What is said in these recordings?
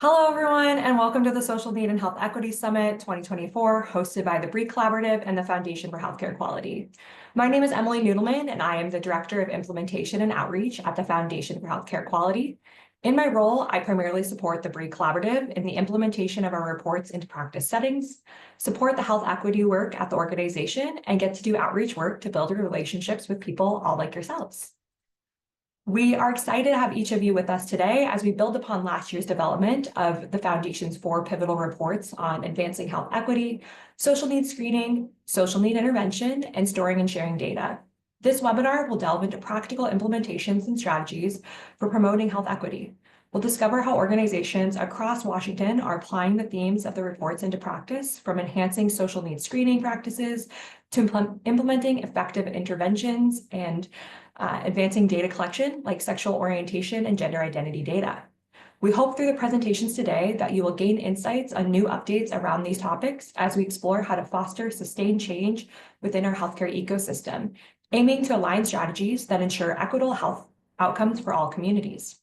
Hello, everyone, and welcome to the Social Need and Health Equity Summit 2024, hosted by the Bree Collaborative and the Foundation for Healthcare Quality. My name is Emily Noodleman, and I am the Director of Implementation and Outreach at the Foundation for Healthcare Quality. In my role, I primarily support the Bree Collaborative in the implementation of our reports into practice settings, support the health equity work at the organization, and get to do outreach work to build relationships with people all like yourselves. We are excited to have each of you with us today as we build upon last year's development of the Foundation's 4 pivotal reports on advancing health equity, social need screening, social need intervention, and storing and sharing data. This webinar will delve into practical implementations and strategies for promoting health equity. We'll discover how organizations across Washington are applying the themes of the reports into practice, from enhancing social needs screening practices to implementing effective interventions and advancing data collection like sexual orientation and gender identity data. We hope through the presentations today that you will gain insights on new updates around these topics as we explore how to foster sustained change within our healthcare ecosystem, aiming to align strategies that ensure equitable health outcomes for all communities.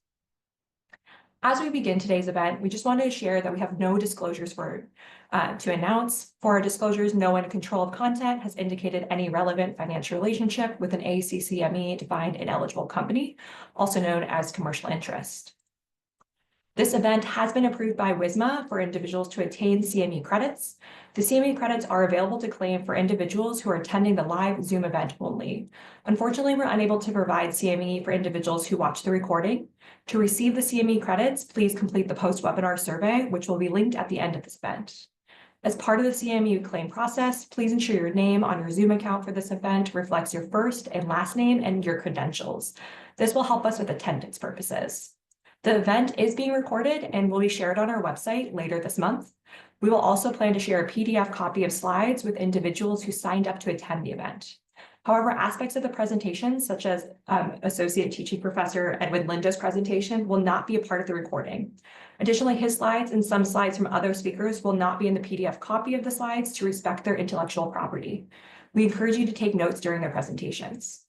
As we begin today's event, we just wanted to share that we have no disclosures to announce. For our disclosures, no one in control of content has indicated any relevant financial relationship with an ACCME defined ineligible company, also known as commercial interest. This event has been approved by WSMA for individuals to attain CME credits. The CME credits are available to claim for individuals who are attending the live Zoom event only. Unfortunately, we're unable to provide CME for individuals who watch the recording. To receive the CME credits, please complete the post-webinar survey, which will be linked at the end of this event. As part of the CME claim process, please ensure your name on your Zoom account for this event reflects your first and last name and your credentials. This will help us with attendance purposes. The event is being recorded and will be shared on our website later this month. We will also plan to share a PDF copy of slides with individuals who signed up to attend the event. However, aspects of the presentation, such as Associate Teaching Professor Edwin Lindo's presentation, will not be a part of the recording. Additionally, his slides and some slides from other speakers will not be in the PDF copy of the slides to respect their intellectual property. We encourage you to take notes during their presentations.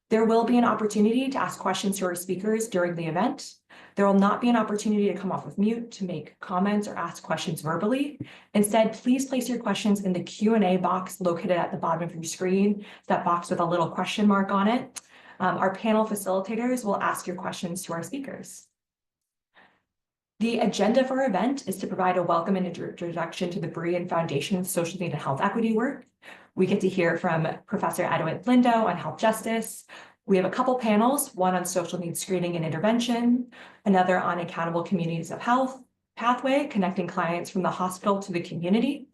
There will be an opportunity to ask questions to our speakers during the event. There will not be an opportunity to come off of mute to make comments or ask questions verbally. Instead, please place your questions in the Q&A box located at the bottom of your screen, that box with a little question mark on it. Our panel facilitators will ask your questions to our speakers. The agenda for our event is to provide a welcome and introduction to the Bree and Foundation's social need and health equity work. We get to hear from Professor Edwin Lindo on health justice. We have a couple panels, one on social needs screening and intervention, another on accountable communities of health pathway, connecting clients from the hospital to the community,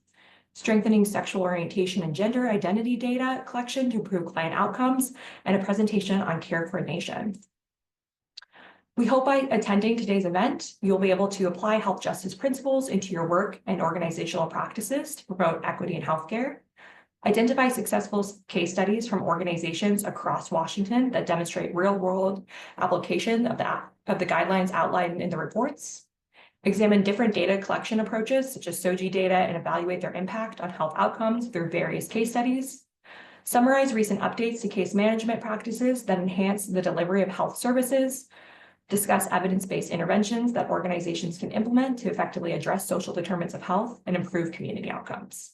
strengthening sexual orientation and gender identity data collection to improve client outcomes, and a presentation on care coordination. We hope by attending today's event, you'll be able to apply health justice principles into your work and organizational practices to promote equity in healthcare, identify successful case studies from organizations across Washington that demonstrate real-world application of the guidelines outlined in the reports, examine different data collection approaches, such as SOGI data, and evaluate their impact on health outcomes through various case studies, summarize recent updates to case management practices that enhance the delivery of health services, discuss evidence-based interventions that organizations can implement to effectively address social determinants of health and improve community outcomes.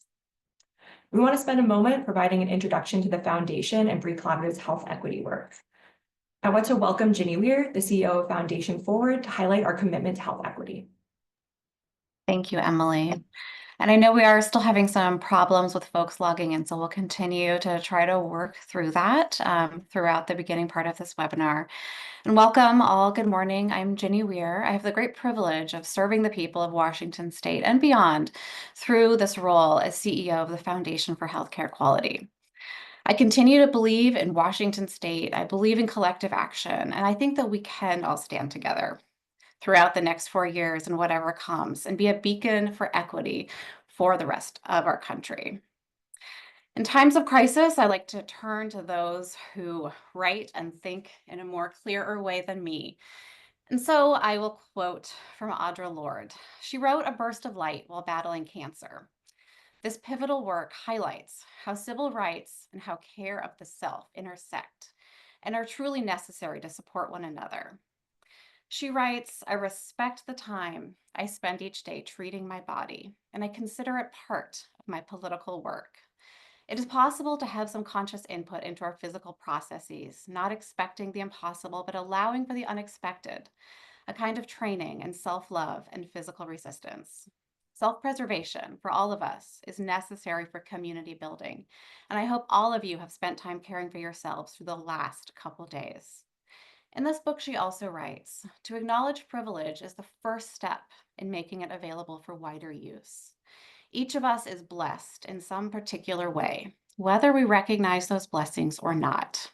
We want to spend a moment providing an introduction to the Foundation and Bree Collaborative's health equity work. I want to welcome Ginny Weir, the CEO of Foundation Forward, to highlight our commitment to health equity. Thank you, Emily. And I know we are still having some problems with folks logging in, so we'll continue to try to work through that throughout the beginning part of this webinar. And welcome all, good morning. I'm Ginny Weir. I have the great privilege of serving the people of Washington State and beyond through this role as CEO of the Foundation for Healthcare Quality. I continue to believe in Washington State. I believe in collective action, and I think that we can all stand together throughout the next 4 years and whatever comes, and be a beacon for equity for the rest of our country. In times of crisis, I like to turn to those who write and think in a more clearer way than me. And so I will quote from Audre Lorde. She wrote a burst of light while battling cancer. This pivotal work highlights how civil rights and how care of the self intersect and are truly necessary to support one another. She writes, I respect the time I spend each day treating my body, and I consider it part of my political work. It is possible to have some conscious input into our physical processes, not expecting the impossible, but allowing for the unexpected, a kind of training in self-love and physical resistance. Self-preservation for all of us is necessary for community building, and I hope all of you have spent time caring for yourselves through the last couple days. In this book, she also writes, to acknowledge privilege is the first step in making it available for wider use. Each of us is blessed in some particular way, whether we recognize those blessings or not.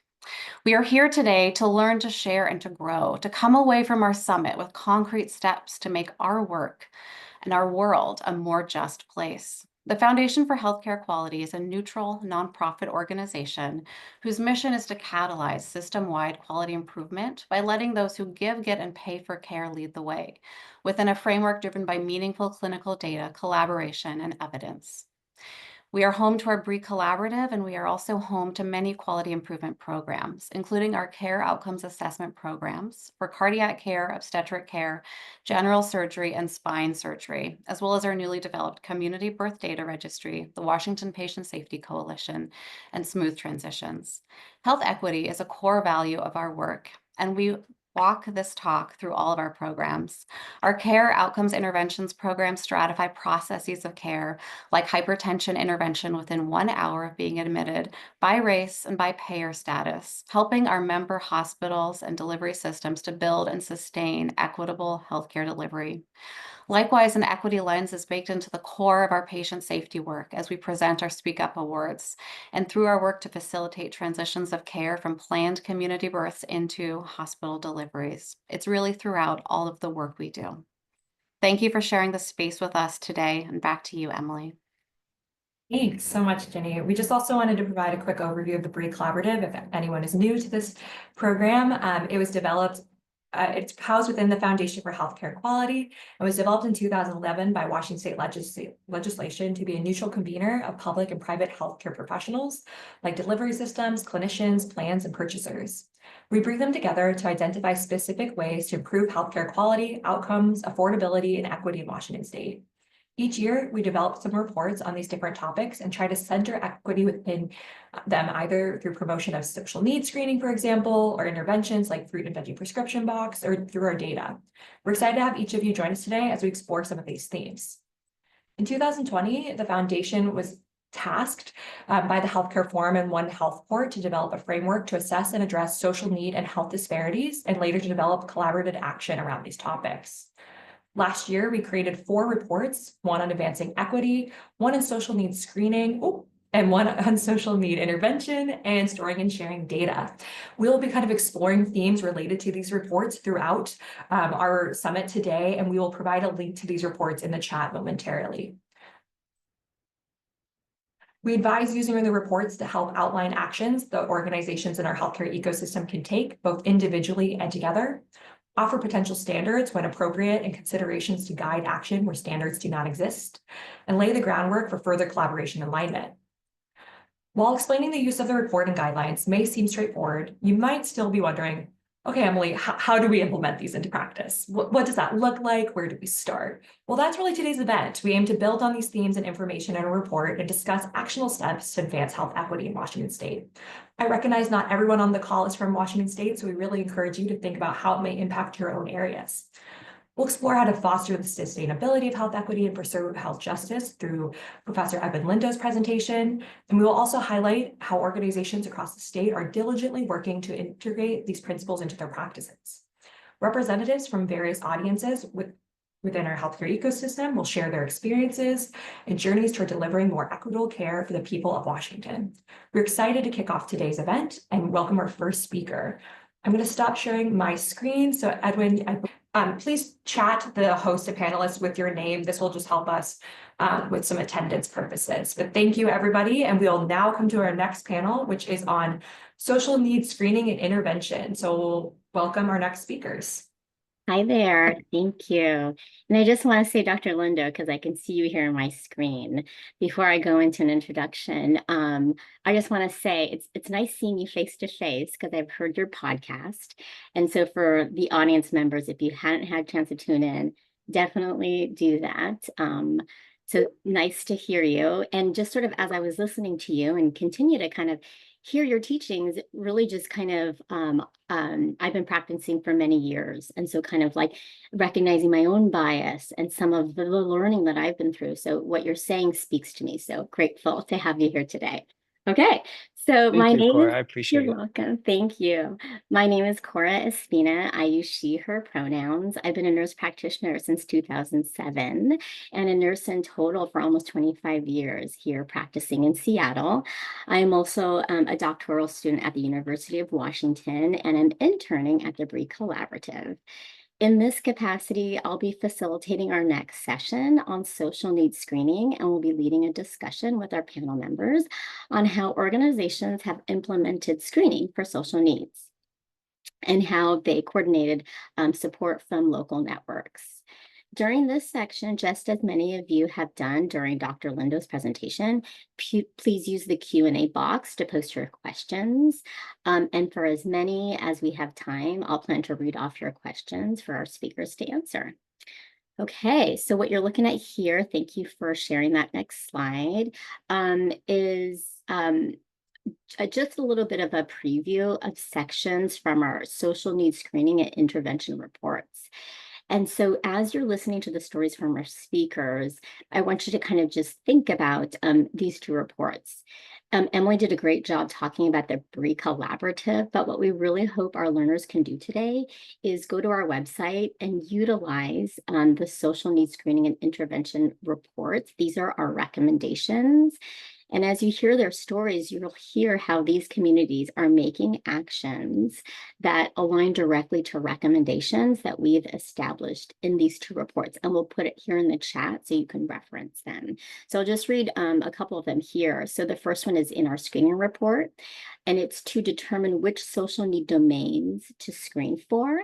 We are here today to learn, to share, and to grow, to come away from our summit with concrete steps to make our work and our world a more just place. The Foundation for Healthcare Quality is a neutral, nonprofit organization whose mission is to catalyze system-wide quality improvement by letting those who give, get, and pay for care lead the way, within a framework driven by meaningful clinical data, collaboration, and evidence. We are home to our Bree Collaborative, and we are also home to many quality improvement programs, including our care outcomes assessment programs for cardiac care, obstetric care, general surgery, and spine surgery, as well as our newly developed community birth data registry, the Washington Patient Safety Coalition, and Smooth Transitions. Health equity is a core value of our work, and we walk this talk through all of our programs. Our care outcomes interventions program stratify processes of care like hypertension intervention within 1 hour of being admitted by race and by payer status, helping our member hospitals and delivery systems to build and sustain equitable healthcare delivery. Likewise, an equity lens is baked into the core of our patient safety work as we present our Speak Up Awards and through our work to facilitate transitions of care from planned community births into hospital deliveries. It's really throughout all of the work we do. Thank you for sharing the space with us today, and back to you, Emily. Thanks so much, Jenny. We just also wanted to provide a quick overview of the Bree Collaborative if anyone is new to this program. It was developed, it's housed within the Foundation for Healthcare Quality. It was developed in 2011 by Washington State legislation to be a neutral convener of public and private healthcare professionals like delivery systems, clinicians, plans, and purchasers. We bring them together to identify specific ways to improve healthcare quality, outcomes, affordability, and equity in Washington State. Each year, we develop some reports on these different topics and try to center equity within them, either through promotion of social needs screening, for example, or interventions like fruit and veggie prescription box, or through our data. We're excited to have each of you join us today as we explore some of these themes. In 2020, the foundation was tasked by the Healthcare Forum and One Health Court to develop a framework to assess and address social need and health disparities, and later to develop collaborative action around these topics. Last year, we created 4 reports, one on advancing equity, one on social needs screening, and one on social need intervention and storing and sharing data. We'll be kind of exploring themes related to these reports throughout our summit today, and we will provide a link to these reports in the chat momentarily. We advise using the reports to help outline actions the organizations in our healthcare ecosystem can take, both individually and together, offer potential standards when appropriate and considerations to guide action where standards do not exist, and lay the groundwork for further collaboration and alignment. While explaining the use of the report and guidelines may seem straightforward, you might still be wondering, okay, Emily, how do we implement these into practice? What does that look like? Where do we start? Well, that's really today's event. We aim to build on these themes and information in a report and discuss actionable steps to advance health equity in Washington State. I recognize not everyone on the call is from Washington State, so we really encourage you to think about how it may impact your own areas. We'll explore how to foster the sustainability of health equity and pursue health justice through Professor Edwin Lindo's presentation. And we will also highlight how organizations across the state are diligently working to integrate these principles into their practices. Representatives from various audiences within our healthcare ecosystem will share their experiences and journeys toward delivering more equitable care for the people of Washington. We're excited to kick off today's event and welcome our first speaker. I'm going to stop sharing my screen. So Edwin, please chat the host and panelists with your name. This will just help us with some attendance purposes. But thank you, everybody. And we'll now come to our next panel, which is on social needs screening and intervention. So we'll welcome our next speakers. Hi there. Thank you. And I just want to say, Dr. Lindo, because I can see you here on my screen. Before I go into an introduction, I just want to say it's nice seeing you face to face because I've heard your podcast. And so for the audience members, if you hadn't had a chance to tune in, definitely do that. So nice to hear you. And just sort of as I was listening to you and continue to kind of hear your teachings, really just kind of I've been practicing for many years. And so kind of like recognizing my own bias and some of the learning that I've been through. So what you're saying speaks to me. So grateful to have you here today. Okay, so Thank my you, name Cora. is, I you're appreciate it. welcome. Thank you. My name is Cora Espina. I use she, her pronouns. I've been a nurse practitioner since 2007 and a nurse in total for almost 25 years here practicing in Seattle. I am also a doctoral student at the University of Washington and I'm interning at the Bree Collaborative. In this capacity, I'll be facilitating our next session on social needs screening, and we'll be leading a discussion with our panel members on how organizations have implemented screening for social needs and how they coordinated support from local networks. During this section, just as many of you have done during Dr. Lindo's presentation, please use the Q&A box to post your questions. And for as many as we have time, I'll plan to read off your questions for our speakers to answer. Okay, so what you're looking at here, thank you for sharing that next slide, is just a little bit of a preview of sections from our social needs screening and intervention reports. And so as you're listening to the stories from our speakers, I want you to kind of just think about these two reports. Emily did a great job talking about the Bree Collaborative, but what we really hope our learners can do today is go to our website and utilize the social needs screening and intervention reports. These are our recommendations. And as you hear their stories, you'll hear how these communities are making actions that align directly to recommendations that we've established in these two reports. And we'll put it here in the chat so you can reference them. So I'll just read a couple of them here. So the first one is in our screening report, and it's to determine which social need domains to screen for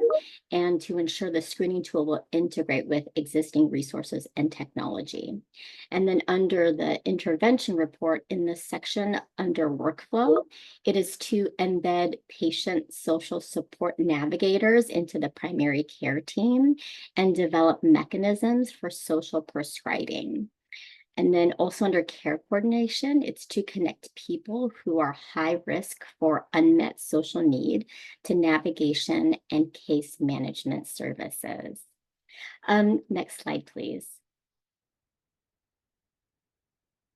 and to ensure the screening tool will integrate with existing resources and technology. And then under the intervention report in this section under workflow, it is to embed patient social support navigators into the primary care team and develop mechanisms for social prescribing. And then also under care coordination, it's to connect people who are high risk for unmet social need to navigation and case management services. Next slide, please.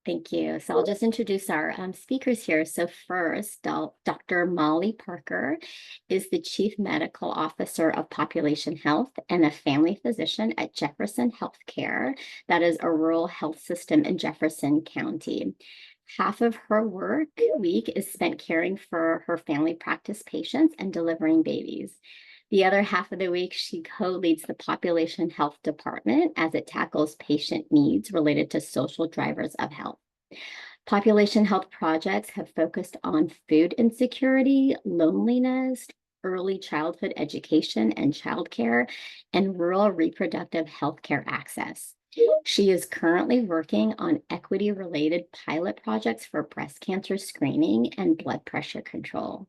Thank you. So I'll just introduce our speakers here. So first, Dr. Molly Parker is the Chief Medical Officer of Population Health and a family physician at Jefferson Healthcare. That is a rural health system in Jefferson County. Half of her work week is spent caring for her family practice patients and delivering babies. The other half of the week, she co-leads the Population Health Department as it tackles patient needs related to social drivers of health. Population health projects have focused on food insecurity, loneliness, early childhood education and childcare, and rural reproductive health care access. She is currently working on equity-related pilot projects for breast cancer screening and blood pressure control.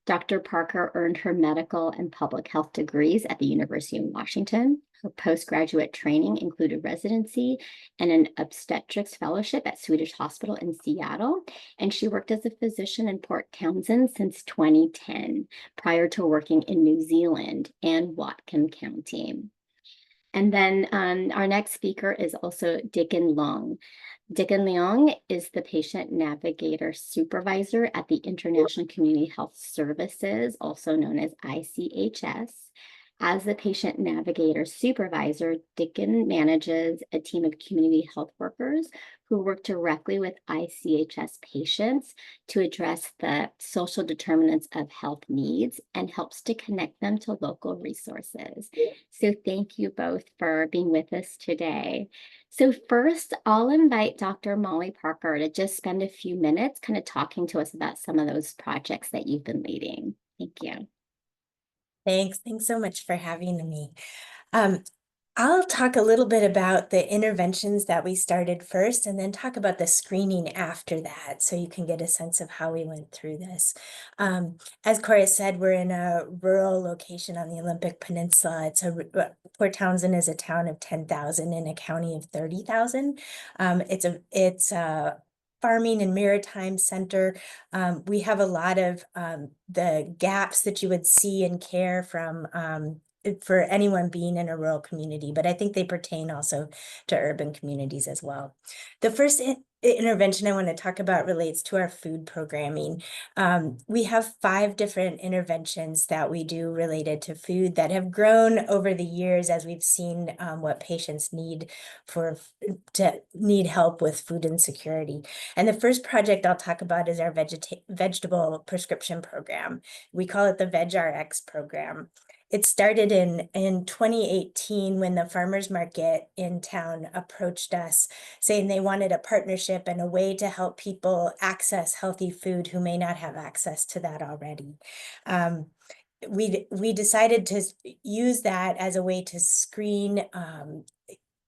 Dr. Parker earned her medical and public health degrees at the University of Washington. Her postgraduate training included residency and an obstetrics fellowship at Swedish Hospital in Seattle. And she worked as a physician in Port Townsend since 2010, prior to working in New Zealand and Whatcom County. And then our next speaker is also Dickon Long. Dickon Leong is the patient navigator supervisor at the International Community Health Services, also known as ICHS. As the patient navigator supervisor, Dickon manages a team of community health workers who work directly with ICHS patients to address the social determinants of health needs and helps to connect them to local resources. So thank you both for being with us today. So first, I'll invite Dr. Molly Parker to just spend a few minutes kind of talking to us about some of those projects that you've been leading. Thank you. Thanks so much for having me. Um, I'll talk a little bit about the interventions that we started first and then talk about the screening after that so you can get a sense of how we went through this. As Cora said, we're in a rural location on the Olympic Peninsula. Port Townsend is a town of 10,000 in a county of 30,000. It's a farming and maritime center. We have a lot of the gaps that you would see in care from for anyone being in a rural community, but I think they pertain also to urban communities as well. The first intervention I want to talk about relates to our food programming. We have 5 different interventions that we do related to food that have grown over the years as we've seen what patients need to need help with food insecurity. And the first project I'll talk about is our vegetable prescription program. We call it the VegRx program. It started in 2018 when the farmers market in town approached us saying they wanted a partnership and a way to help people access healthy food who may not have access to that already. We decided to use that as a way to screen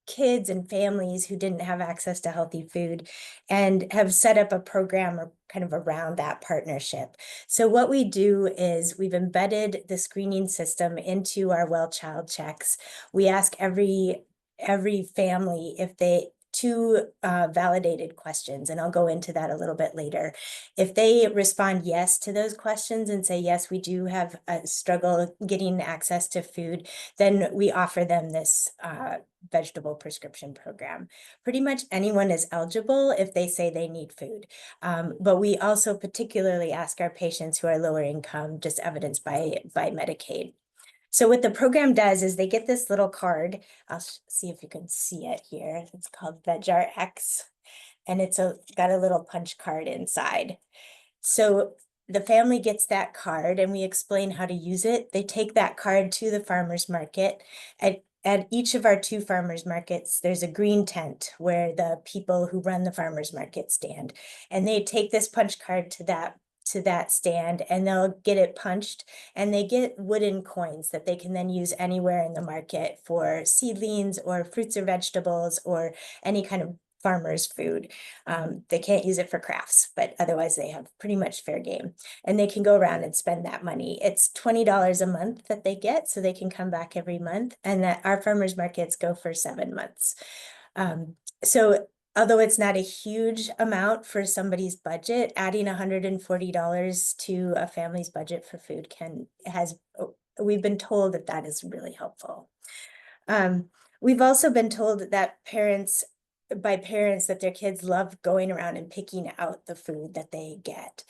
kids and families who didn't have access to healthy food and have set up a program kind of around that partnership. So what we do is we've embedded the screening system into our well child checks. We ask every family if they 2 validated questions, and I'll go into that a little bit later. If they respond yes to those questions and say, yes, we do have a struggle getting access to food, then we offer them this vegetable prescription program. Pretty much anyone is eligible if they say they need food. But we also particularly ask our patients who are lower income, just evidenced by Medicaid. So what the program does is they get this little card. I'll see if you can see it here. It's called VegRx, and it's got a little punch card inside. So the family gets that card and we explain how to use it. They take that card to the farmer's market. At each of our 2 farmers markets, there's a green tent where the people who run the farmers market stand. And they take this punch card to that stand and they'll get it punched, and they get wooden coins that they can then use anywhere in the market for seedlings or fruits or vegetables or any kind of farmer's food. They can't use it for crafts, but otherwise they have pretty much fair game, and they can go around and spend that money. It's $20 a month that they get, so they can come back every month, and that our farmers markets go for 7 months. So although it's not a huge amount for somebody's budget, adding $140 to a family's budget for food we've been told that is really helpful. We've also been told that parents that their kids love going around and picking out the food that they get.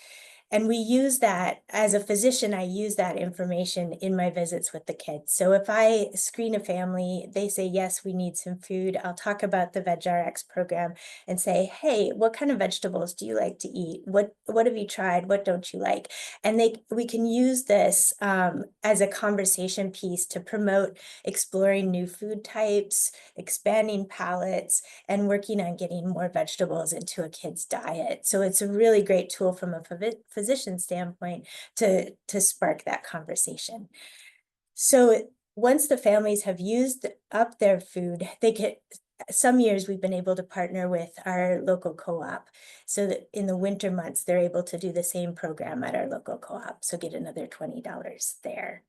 And we use that as a physician. I use that information in my visits with the kids. So if I screen a family, they say, yes, we need some food. I'll talk about the VegRx program and say, hey, what kind of vegetables do you like to eat? What have you tried? What don't you like? And we can use this as a conversation piece to promote exploring new food types, expanding palettes, and working on getting more vegetables into a kid's diet. So it's a really great tool from a physician standpoint to spark that conversation. So once the families have used up their food, some years we've been able to partner with our local co-op so that in the winter months, they're able to do the same program at our local co-op. So get another $20 there.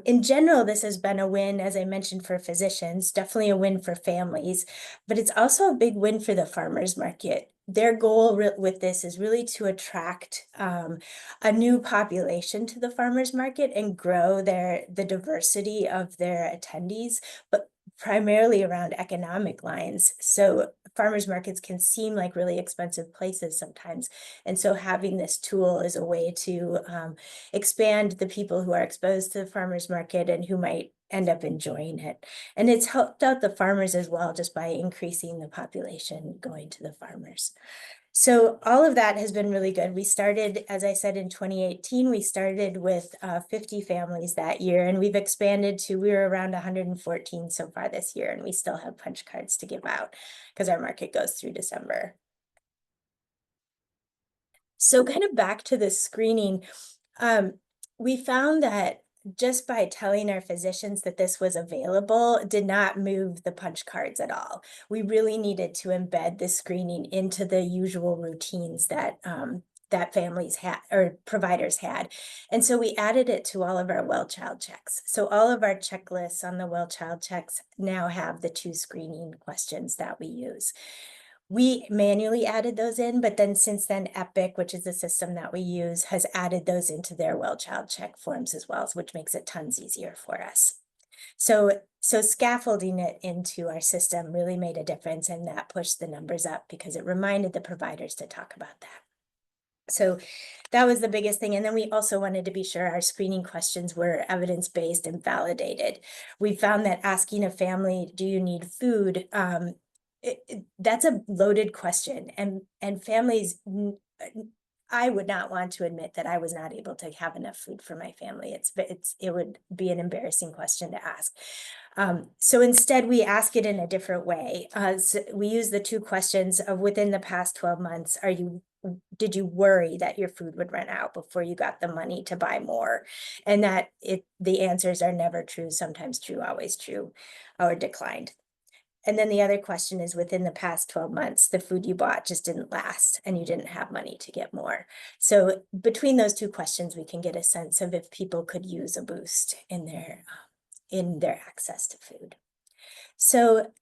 In general, this has been a win, as I mentioned, for physicians, definitely a win for families, but it's also a big win for the farmers market. Their goal with this is really to attract a new population to the farmers market and grow the diversity of their attendees, but primarily around economic lines. So farmers markets can seem like really expensive places sometimes. And so having this tool is a way to expand the people who are exposed to the farmers market and who might end up enjoying it. And it's helped out the farmers as well, just by increasing the population going to the farmers. So all of that has been really good. We started, as I said, in 2018, we started with 50 families that year, and we've expanded we were around 114 so far this year, and we still have punch cards to give out because our market goes through December. So kind of back to the screening, we found that just by telling our physicians that this was available did not move the punch cards at all. We really needed to embed the screening into the usual routines that that families had or providers had. And so we added it to all of our well child checks. So all of our checklists on the well child checks now have the 2 screening questions that we use. We manually added those in, but then since then, Epic, which is the system that we use, has added those into their well child check forms as well, which makes it tons easier for us. So scaffolding it into our system really made a difference, and that pushed the numbers up because it reminded the providers to talk about that. So that was the biggest thing. And then we also wanted to be sure our screening questions were evidence-based and validated. We found that asking a family, do you need food? That's a loaded question, and families, I would not want to admit that I was not able to have enough food for my family. It would be an embarrassing question to ask. So instead, we ask it in a different way. So we use the 2 questions of within the past 12 months. Did you worry that your food would run out before you got the money to buy more? And that the answers are never true, sometimes true, always true, or declined. And then the other question is, within the past 12 months, the food you bought just didn't last and you didn't have money to get more. So between those 2 questions, we can get a sense of if people could use a boost in their access to food. So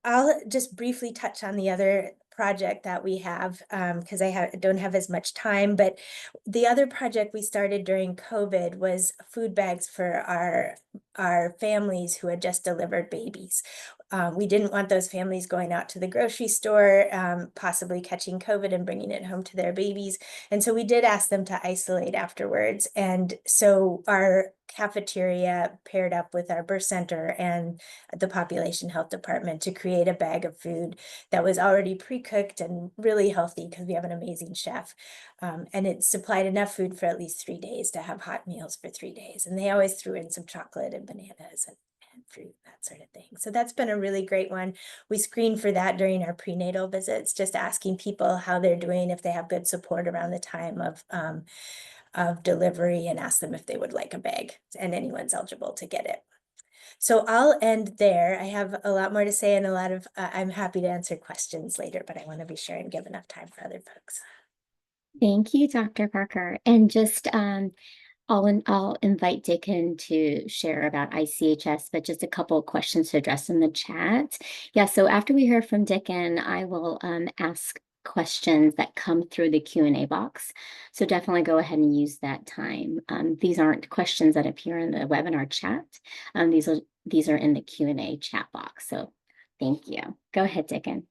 I'll just briefly touch on the other project that we have because I don't have as much time, but the other project we started during COVID was food bags for our families who had just delivered babies. We didn't want those families going out to the grocery store, possibly catching COVID and bringing it home to their babies. And so we did ask them to isolate afterwards. And so our cafeteria paired up with our birth center and the population health department to create a bag of food that was already pre-cooked and really healthy because we have an amazing chef. And it supplied enough food for at least 3 days to have hot meals for 3 days. And they always threw in some chocolate and bananas and fruit, that sort of thing. So that's been a really great one. We screen for that during our prenatal visits, just asking people how they're doing, if they have good support around the time of delivery, and ask them if they would like a bag, and anyone's eligible to get it. So I'll end there. I have a lot more to say and a lot of, I'm happy to answer questions later, but I want to be sure and give enough time for other folks. Thank you, Dr. Parker. And just I'll invite Dickon to share about ICHS, but just a couple of questions to address in the chat. Yeah, so after we hear from Dickon, I will ask questions that come through the Q&A box. So definitely go ahead and use that time. These aren't questions that appear in the webinar chat. These are in the Q&A chat box. So thank you. Go ahead, Dickon.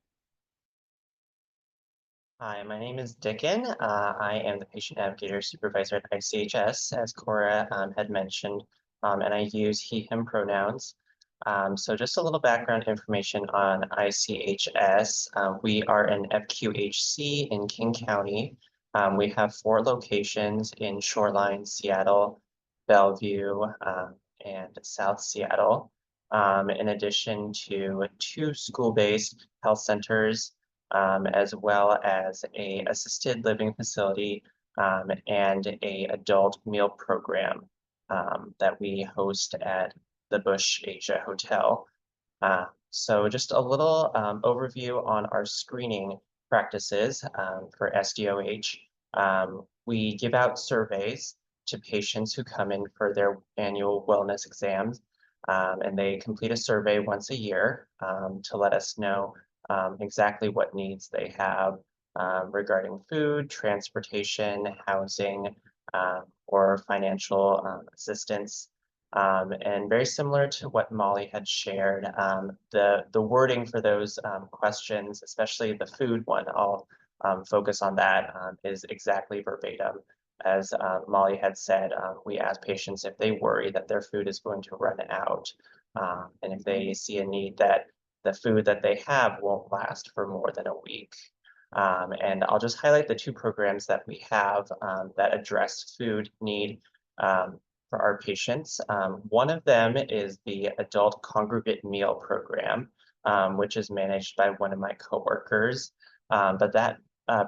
Hi, my name is Dickon. I am the patient navigator supervisor at ICHS, as Cora had mentioned, and I use he, him pronouns. So just a little background information on ICHS. We are an FQHC in King County. We have 4 locations in Shoreline, Seattle, Bellevue, and South Seattle, in addition to 2 school-based health centers, as well as a assisted living facility and a adult meal program that we host at the WSHA Hotel. So just a little overview on our screening practices for SDOH. We give out surveys to patients who come in for their annual wellness exams, and they complete a survey once a year to let us know exactly what needs they have regarding food, transportation, housing, or financial assistance. And very similar to what Molly had shared, the wording for those questions, especially the food one, I'll focus on that, is exactly verbatim. As Molly had said, we ask patients if they worry that their food is going to run out, and if they see a need that the food that they have won't last for more than a week. And I'll just highlight the 2 programs that we have that address food need for our patients. One of them is the Adult Congregate Meal Program, which is managed by one of my coworkers. But that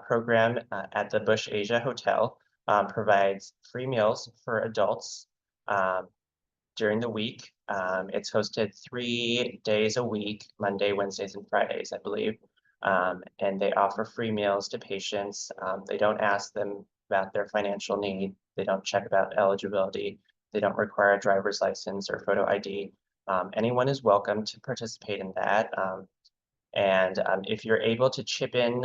program at the WSHA Hotel provides free meals for adults during the week. It's hosted 3 days a week, Monday, Wednesdays, and Fridays, I believe. And they offer free meals to patients. They don't ask them about their financial need. They don't check about eligibility. They don't require a driver's license or photo ID. Anyone is welcome to participate in that. And if you're able to chip in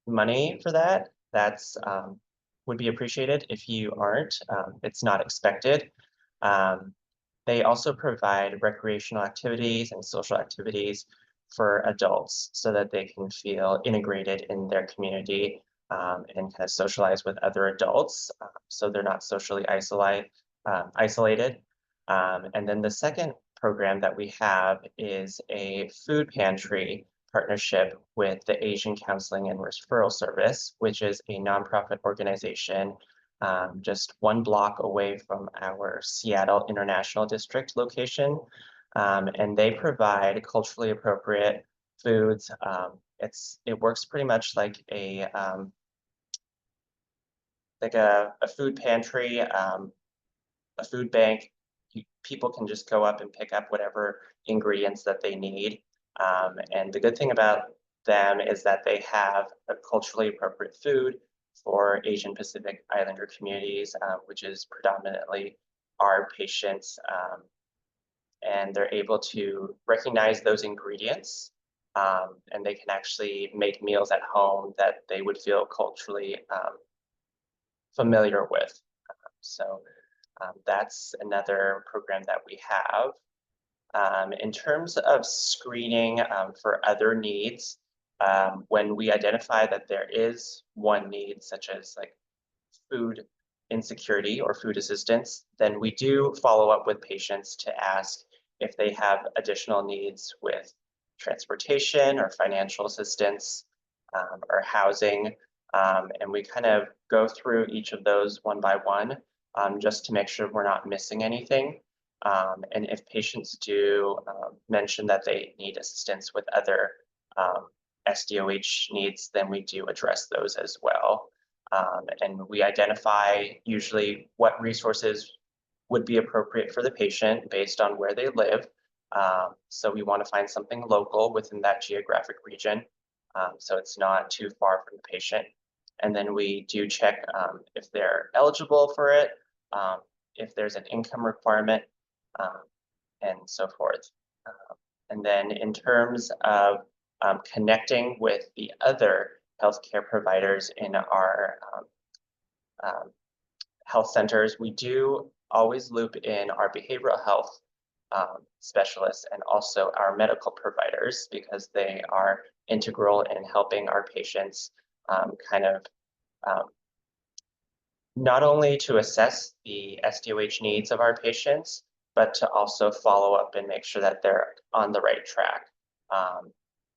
money for that, that's would be appreciated. If you aren't, it's not expected. They also provide recreational activities and social activities for adults so that they can feel integrated in their community and kind of socialize with other adults so they're not socially isolated. And then the second program that we have is a food pantry partnership with the Asian Counseling and Referral Service, which is a nonprofit organization just 1 block away from our Seattle International District location. And they provide culturally appropriate foods. It works pretty much like a food pantry, a food bank. People can just go up and pick up whatever ingredients that they need. And the good thing about them is that they have a culturally appropriate food for Asian Pacific Islander communities, which is predominantly our patients. And they're able to recognize those ingredients, and they can actually make meals at home that they would feel culturally familiar with. So that's another program that we have. In terms of screening for other needs, when we identify that there is one need, such as like food insecurity or food assistance, then we do follow up with patients to ask if they have additional needs with transportation or financial assistance or housing. And we kind of go through each of those one by one just to make sure we're not missing anything. And if patients do mention that they need assistance with other SDOH needs, then we do address those as well. And we identify usually what resources would be appropriate for the patient based on where they live. So we want to find something local within that geographic region, so it's not too far from the patient. And then we do check if they're eligible for it, if there's an income requirement, and so forth. And then in terms of connecting with the other healthcare providers in our health centers, we do always loop in our behavioral health specialists and also our medical providers, because they are integral in helping our patients not only to assess the SDOH needs of our patients, but to also follow up and make sure that they're on the right track,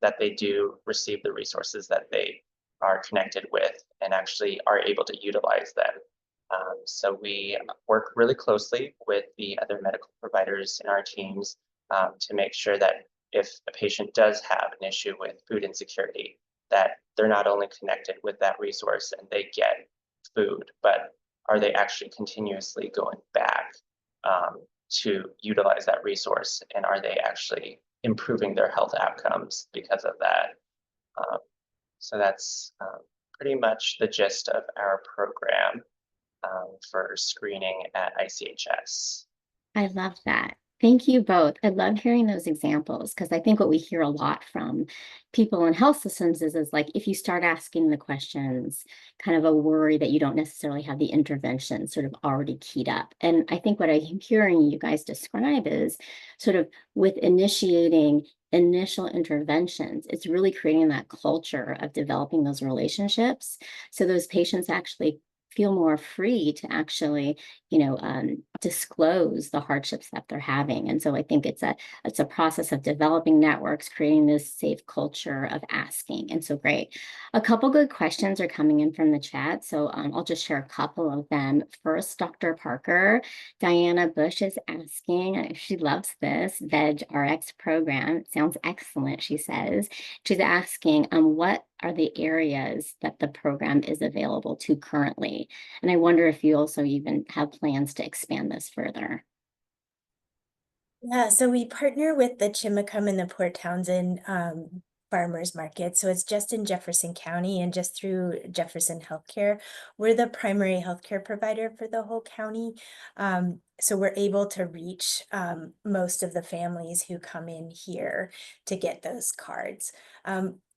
that they do receive the resources that they are connected with and actually are able to utilize them. So we work really closely with the other medical providers in our teams to make sure that if a patient does have an issue with food insecurity, that they're not only connected with that resource and they get food, but are they actually continuously going back to utilize that resource, and are they actually improving their health outcomes because of that? So that's pretty much the gist of our program for screening at ICHS. I love that. Thank you both. I love hearing those examples, because I think what we hear a lot from people in health systems is like, if you start asking the questions, kind of a worry that you don't necessarily have the intervention sort of already keyed up. And I think what I'm hearing you guys describe is sort of with initiating initial interventions, it's really creating that culture of developing those relationships, so those patients actually feel more free to actually, disclose the hardships that they're having. And so I think it's a process of developing networks, creating this safe culture of asking. And so great. A couple good questions are coming in from the chat. So I'll just share a couple of them. First, Dr. Parker, Diana Bush is asking, she loves this Veg RX program. It sounds excellent, she says. She's asking, what are the areas that the program is available to currently? And I wonder if you also even have plans to expand this further? Yeah, so we partner with the Chimacum and the Port Townsend farmers market. So it's just in Jefferson County and just through Jefferson Healthcare. We're the primary healthcare provider for the whole county. So we're able to reach most of the families who come in here to get those cards.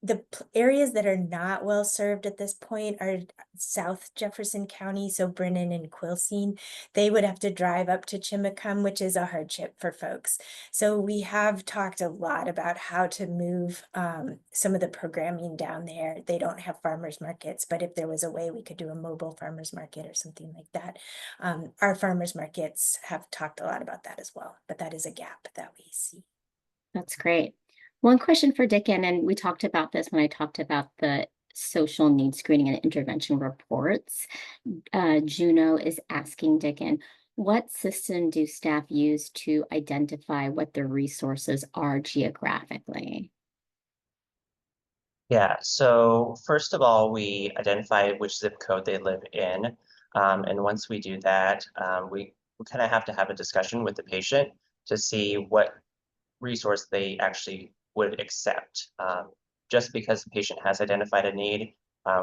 The areas that are not well served at this point are South Jefferson County, so Brennan and Quilcene. They would have to drive up to Chimacum, which is a hardship for folks. So we have talked a lot about how to move some of the programming down there. They don't have farmers markets, but if there was a way we could do a mobile farmers market or something like that. Our farmers markets have talked a lot about that as well, but that is a gap that we see. That's great. One question for Dickon, and we talked about this when I talked about the social needs screening and intervention reports. Juno is asking Dickon, what system do staff use to identify what the resources are geographically? Yeah, so first of all, we identify which zip code they live in. And once we do that, we kind of have to have a discussion with the patient to see what resource they actually would accept. Just because the patient has identified a need,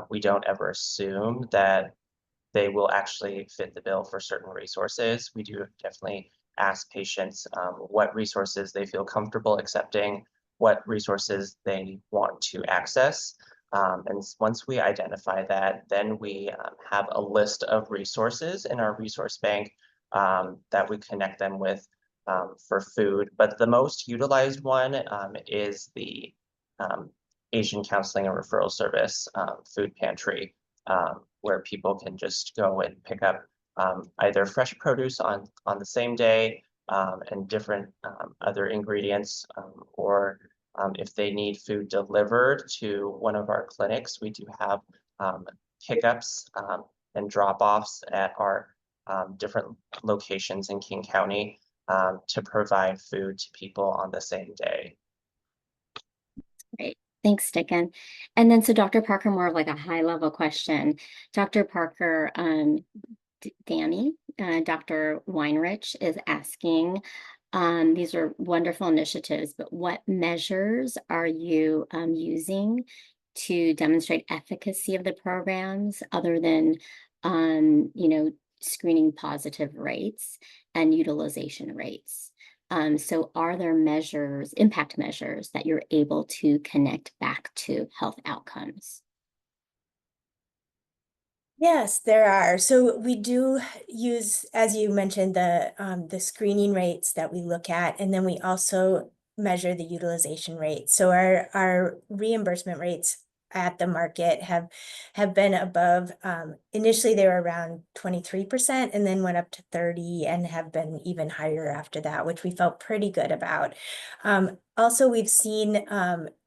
we don't ever assume that they will actually fit the bill for certain resources. We do definitely ask patients what resources they feel comfortable accepting, what resources they want to access. And once we identify that, then we have a list of resources in our resource bank that we connect them with for food. But the most utilized one is the Asian Counseling and Referral Service food pantry, where people can just go and pick up either fresh produce on the same day and different other ingredients, or if they need food delivered to one of our clinics, we do have pickups and drop-offs at our different locations in King County to provide food to people on the same day. Great. Thanks, Dickon. And then, so Dr. Parker, more of like a high level question. Dr. Parker, Danny, Dr. Weinrich is asking, these are wonderful initiatives, but what measures are you using to demonstrate efficacy of the programs other than, screening positive rates and utilization rates? So are there measures, impact measures, that you're able to connect back to health outcomes? Yes, there are. So we do use, as you mentioned, the screening rates that we look at, and then we also measure the utilization rate. So our reimbursement rates at the market have been above. Initially, they were around 23%, and then went up to 30%, and have been even higher after that, which we felt pretty good about. Also, we've seen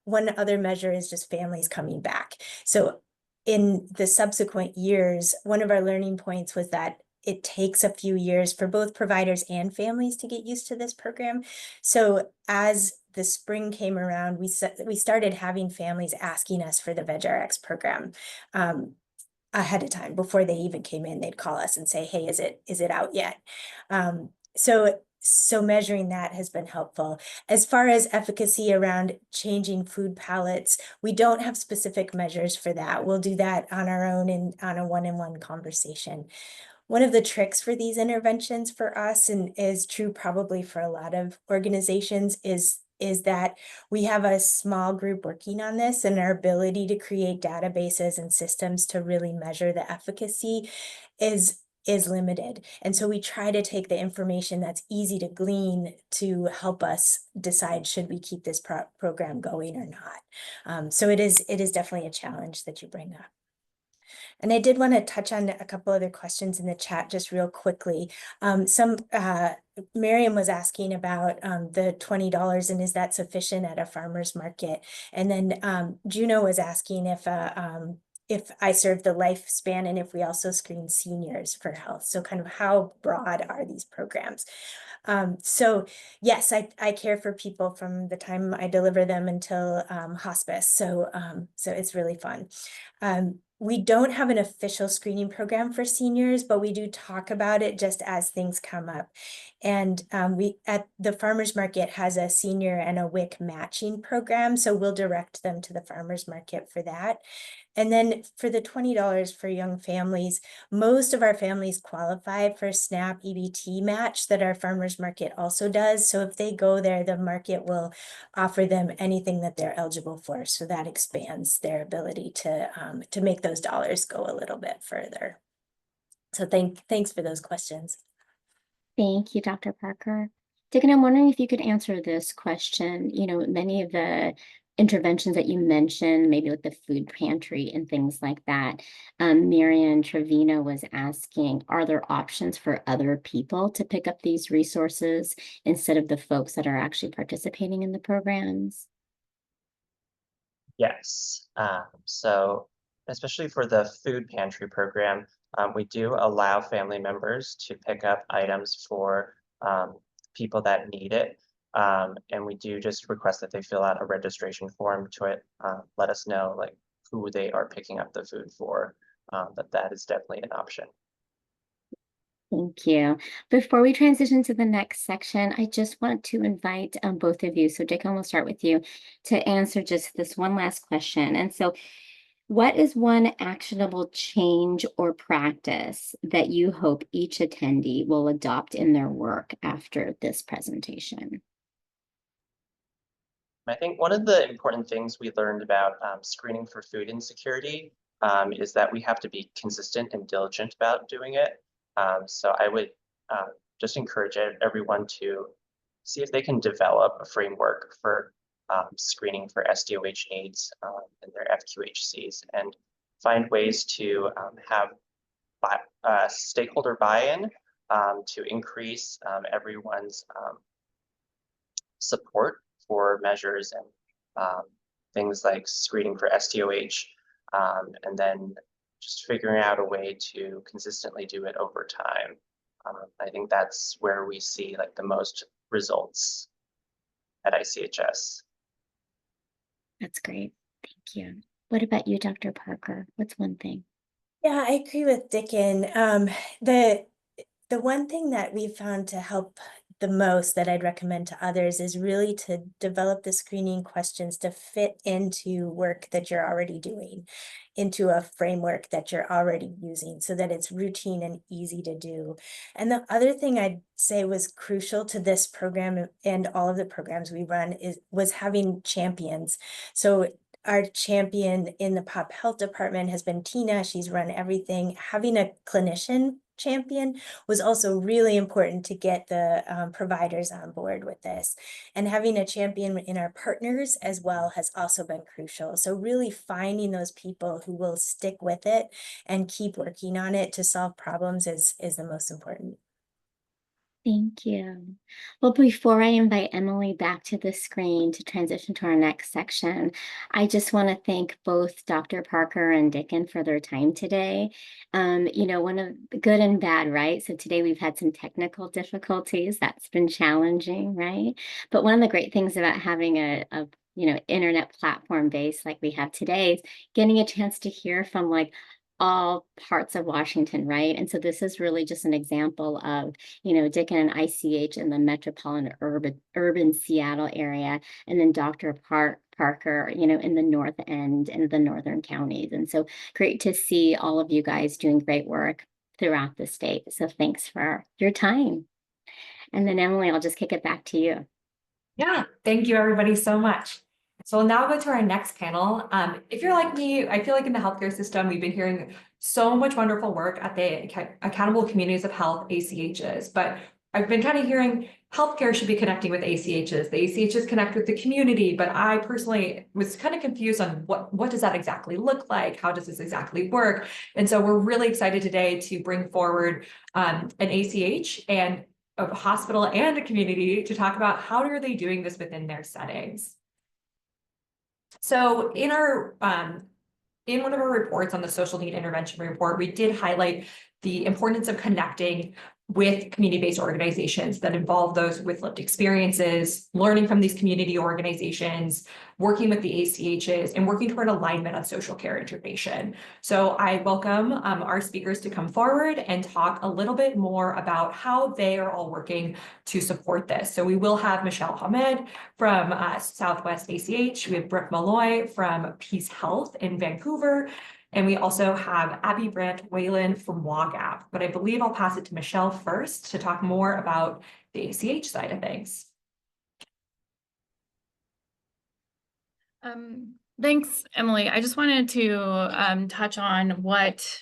one other measure is just families coming back. So in the subsequent years, one of our learning points was that it takes a few years for both providers and families to get used to this program. So as the spring came around, we started having families asking us for the VegRx program ahead of time. Before they even came in, they'd call us and say, hey, is it out yet? So measuring that has been helpful. As far as efficacy around changing food palettes, we don't have specific measures for that. We'll do that on our own and on a one-on-one conversation. One of the tricks for these interventions for us, and is true probably for a lot of organizations, is that we have a small group working on this, and our ability to create databases and systems to really measure the efficacy is limited. And so we try to take the information that's easy to glean to help us decide, should we keep this program going or not? So it is definitely a challenge that you bring up. And I did want to touch on a couple other questions in the chat just real quickly. Miriam was asking about the $20 and is that sufficient at a farmer's market? And then Juno was asking if I serve the lifespan and if we also screen seniors for health. So kind of how broad are these programs? So yes, I care for people from the time I deliver them until hospice. So it's really fun. we don't have an official screening program for seniors, but we do talk about it just as things come up. And we at the farmers market has a senior and a WIC matching program, so we'll direct them to the farmers market for that. And then for the $20 for young families, most of our families qualify for SNAP EBT match that our farmers market also does. So if they go there, the market will offer them anything that they're eligible for. So that expands their ability to make those dollars go a little bit further. So thanks for those questions. Thank you, Dr. Parker. Dickon, I'm wondering if you could answer this question. You know, many of the interventions that you mentioned, maybe like the food pantry and things like that. Marian Trevino was asking, are there options for other people to pick up these resources instead of the folks that are actually participating in the programs? Yes. So especially for the food pantry program, we do allow family members to pick up items for people that need it. And we do just request that they fill out a registration form to it, let us know like who they are picking up the food for, but that is definitely an option. Thank you. Before we transition to the next section, I just want to invite both of you, so Dickon, we'll start with you, to answer just this one last question. And so, what is one actionable change or practice that you hope each attendee will adopt in their work after this presentation? I think one of the important things we learned about screening for food insecurity is that we have to be consistent and diligent about doing it. So I would just encourage everyone to see if they can develop a framework for screening for SDOH needs in their FQHCs and find ways to have stakeholder buy-in to increase everyone's support for measures and things like screening for SDOH, and then just figuring out a way to consistently do it over time. I think that's where we see like the most results at ICHS. That's great. Thank you. What about you, Dr. Parker? What's one thing? Yeah, I agree with Dickon. The one thing that we found to help the most that I'd recommend to others is really to develop the screening questions to fit into work that you're already doing, into a framework that you're already using so that it's routine and easy to do. And the other thing I'd say was crucial to this program and all of the programs we run was having champions. So our champion in the pop health department has been Tina. She's run everything. Having a clinician champion was also really important to get the providers on board with this. And having a champion in our partners as well has also been crucial. So really finding those people who will stick with it and keep working on it to solve problems is the most important. Thank you. Well, before I invite Emily back to the screen to transition to our next section, I just want to thank both Dr. Parker and Dickon for their time today. You know, one of the good and bad, right? So today we've had some technical difficulties. That's been challenging, right? But one of the great things about having a internet platform base like we have today is getting a chance to hear from like all parts of Washington, right? And so this is really just an example of, you know, Dickon and ICH in the metropolitan urban Seattle area, and then Dr. Parker, you know, in the north end and the northern counties. And so great to see all of you guys doing great work throughout the state. So thanks for your time. And then Emily, I'll just kick it back to you. Yeah, thank you everybody so much. So we'll now go to our next panel. If you're like me, I feel like in the healthcare system, we've been hearing so much wonderful work at the Accountable Communities of Health, ACHs, but I've been kind of hearing healthcare should be connecting with ACHs. The ACHs connect with the community, but I personally was kind of confused on what does that exactly look like? How does this exactly work? And so we're really excited today to bring forward an ACH and a hospital and a community to talk about how are they doing this within their settings. So in one of our reports on the social need intervention report, we did highlight the importance of connecting with community-based organizations that involve those with lived experiences, learning from these community organizations, working with the ACHs, and working toward alignment on social care integration. So I welcome our speakers to come forward and talk a little bit more about how they are all working to support this. So we will have Michelle Hamed from Southwest ACH. We have Brooke Malloy from Peace Health in Vancouver. And we also have Abby Brandt Whalen from WAGAP, but I believe I'll pass it to Michelle first to talk more about the ACH side of things. Thanks, Emily. I just wanted to touch on what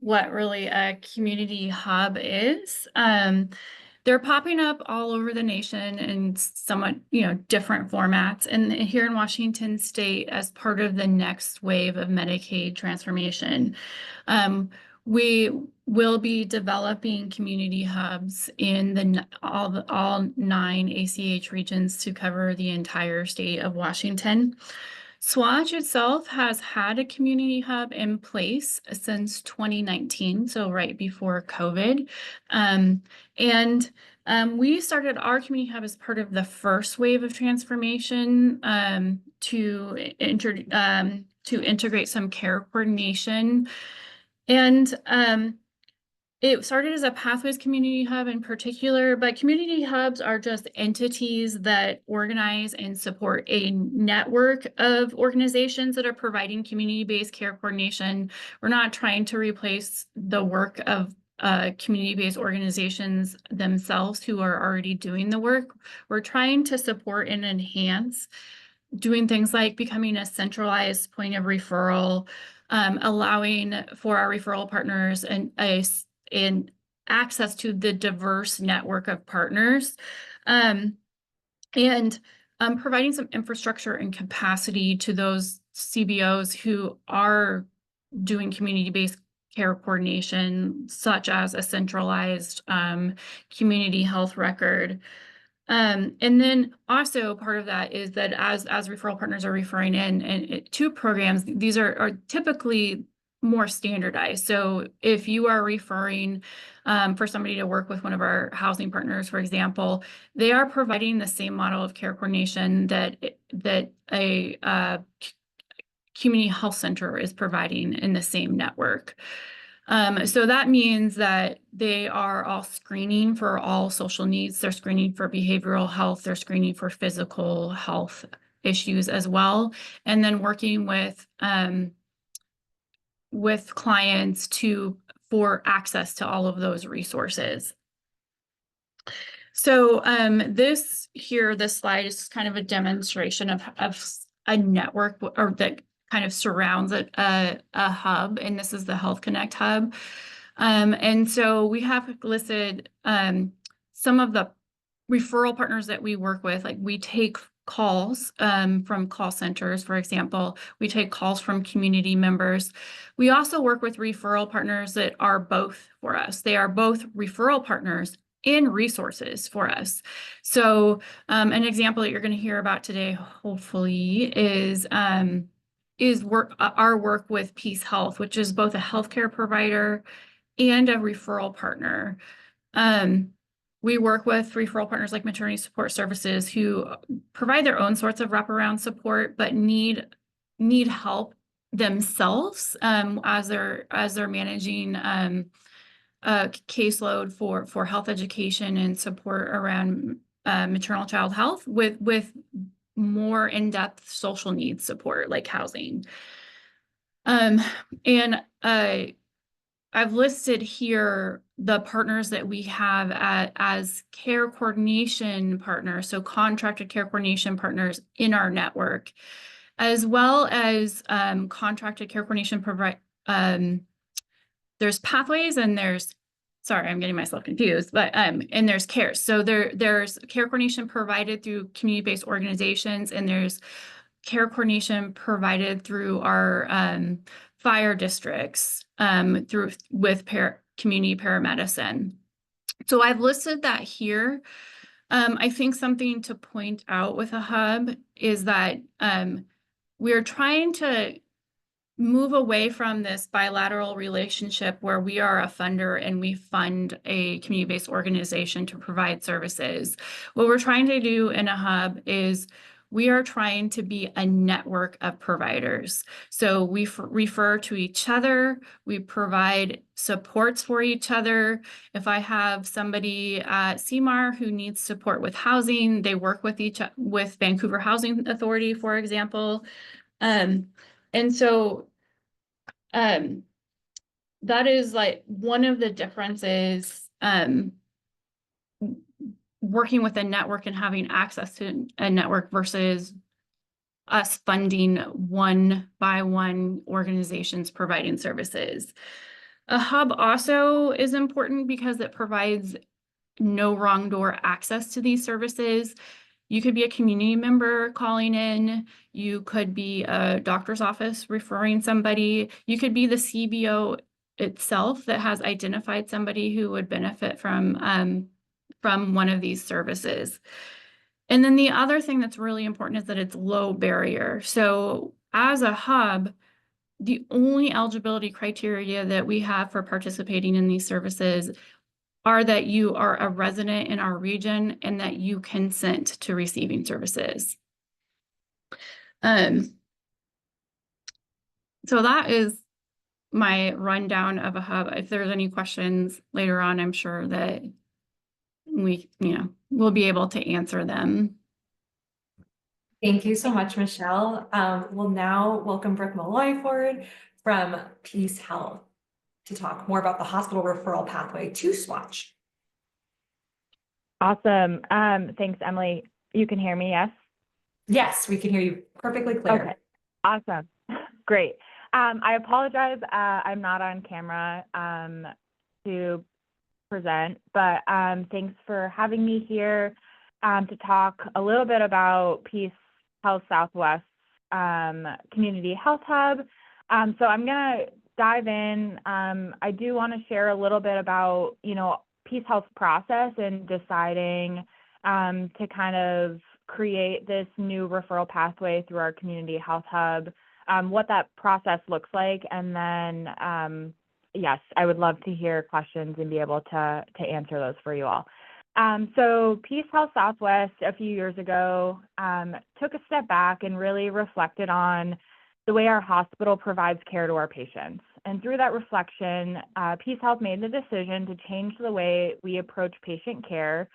really a community hub is. They're popping up all over the nation in somewhat, different formats. And here in Washington State, as part of the next wave of Medicaid transformation, we will be developing community hubs in all 9 ACH regions to cover the entire state of Washington. SWACH itself has had a community hub in place since 2019, so right before COVID. We started our community hub as part of the first wave of transformation to integrate some care coordination. And it started as a Pathways Community Hub in particular, but community hubs are just entities that organize and support a network of organizations that are providing community-based care coordination. We're not trying to replace the work of community-based organizations themselves who are already doing the work. We're trying to support and enhance doing things like becoming a centralized point of referral, allowing for our referral partners and access to the diverse network of partners, and providing some infrastructure and capacity to those CBOs who are doing community-based care coordination, such as a centralized community health record. And then also part of that is that as referral partners are referring in to programs, these are typically more standardized. So if you are referring for somebody to work with one of our housing partners, for example, they are providing the same model of care coordination that a community health center is providing in the same network. So that means that they are all screening for all social needs. They're screening for behavioral health. They're screening for physical health issues as well. And then working with clients for access to all of those resources. So this slide is kind of a demonstration of a network or that kind of surrounds a hub, and this is the Health Connect hub. And so we have listed some of the referral partners that we work with. Like we take calls from call centers, for example. We take calls from community members. We also work with referral partners that are both for us. They are both referral partners and resources for us. So an example that you're going to hear about today, hopefully, is our work with Peace Health, which is both a healthcare provider and a referral partner. We work with referral partners like maternity support services who provide their own sorts of wraparound support, but need help themselves as they're managing a caseload for health education and support around maternal child health with more in-depth social needs support like housing. I've listed here the partners that we have as care coordination partners, so contracted care coordination partners in our network, as well as contracted care coordination there's Pathways and there's, sorry, I'm getting myself confused, but and there's CARE. So there's care coordination provided through community-based organizations, and there's care coordination provided through our fire districts with community paramedicine. So I've listed that here. I think something to point out with a hub is that we're trying to move away from this bilateral relationship where we are a funder and we fund a community-based organization to provide services. What we're trying to do in a hub is we are trying to be a network of providers. So we refer to each other, we provide supports for each other. If I have somebody at CMAR who needs support with housing, they work with Vancouver Housing Authority, for example. And so that is like one of the differences, working with a network and having access to a network versus us funding one by one organizations providing services. A hub also is important because it provides no wrong door access to these services. You could be a community member calling in. You could be a doctor's office referring somebody. You could be the CBO itself that has identified somebody who would benefit from one of these services. And then the other thing that's really important is that it's low barrier. So as a hub, the only eligibility criteria that we have for participating in these services are that you are a resident in our region and that you consent to receiving services. So that is my rundown of a hub. If there's any questions later on, I'm sure that we'll be able to answer them. Thank you so much, Michelle. We'll now welcome Brooke Malloy forward from Peace Health to talk more about the hospital referral pathway to SWACH. Awesome. Thanks, Emily. You can hear me, yes? Yes, we can hear you perfectly clear. Okay, awesome. Great. I apologize, I'm not on camera to present, but thanks for having me here to talk a little bit about Peace Health Southwest Community Health Hub. So I'm going to dive in. I do want to share a little bit about, Peace Health's process in deciding to kind of create this new referral pathway through our Community Health Hub, what that process looks like, and then yes, I would love to hear questions and be able to answer those for you all. So Peace Health Southwest a few years ago took a step back and really reflected on the way our hospital provides care to our patients. And through that reflection, Peace Health made the decision to change the way we approach patient care,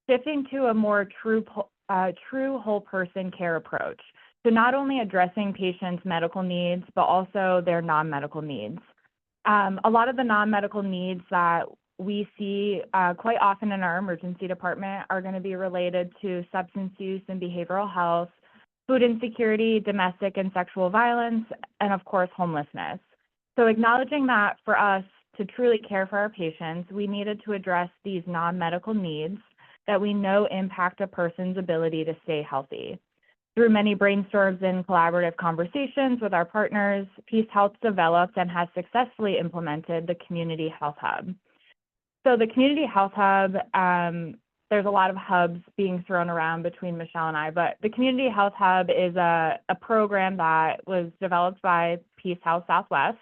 shifting to a more true whole person care approach. So not only addressing patients' medical needs, but also their non-medical needs. A lot of the non-medical needs that we see quite often in our emergency department are going to be related to substance use and behavioral health, food insecurity, domestic and sexual violence, and of course, homelessness. So acknowledging that for us to truly care for our patients, we needed to address these non-medical needs that we know impact a person's ability to stay healthy. Through many brainstorms and collaborative conversations with our partners, Peace Health developed and has successfully implemented the Community Health Hub. So the Community Health Hub, there's a lot of hubs being thrown around between Michelle and I, but the Community Health Hub is a program that was developed by Peace Health Southwest,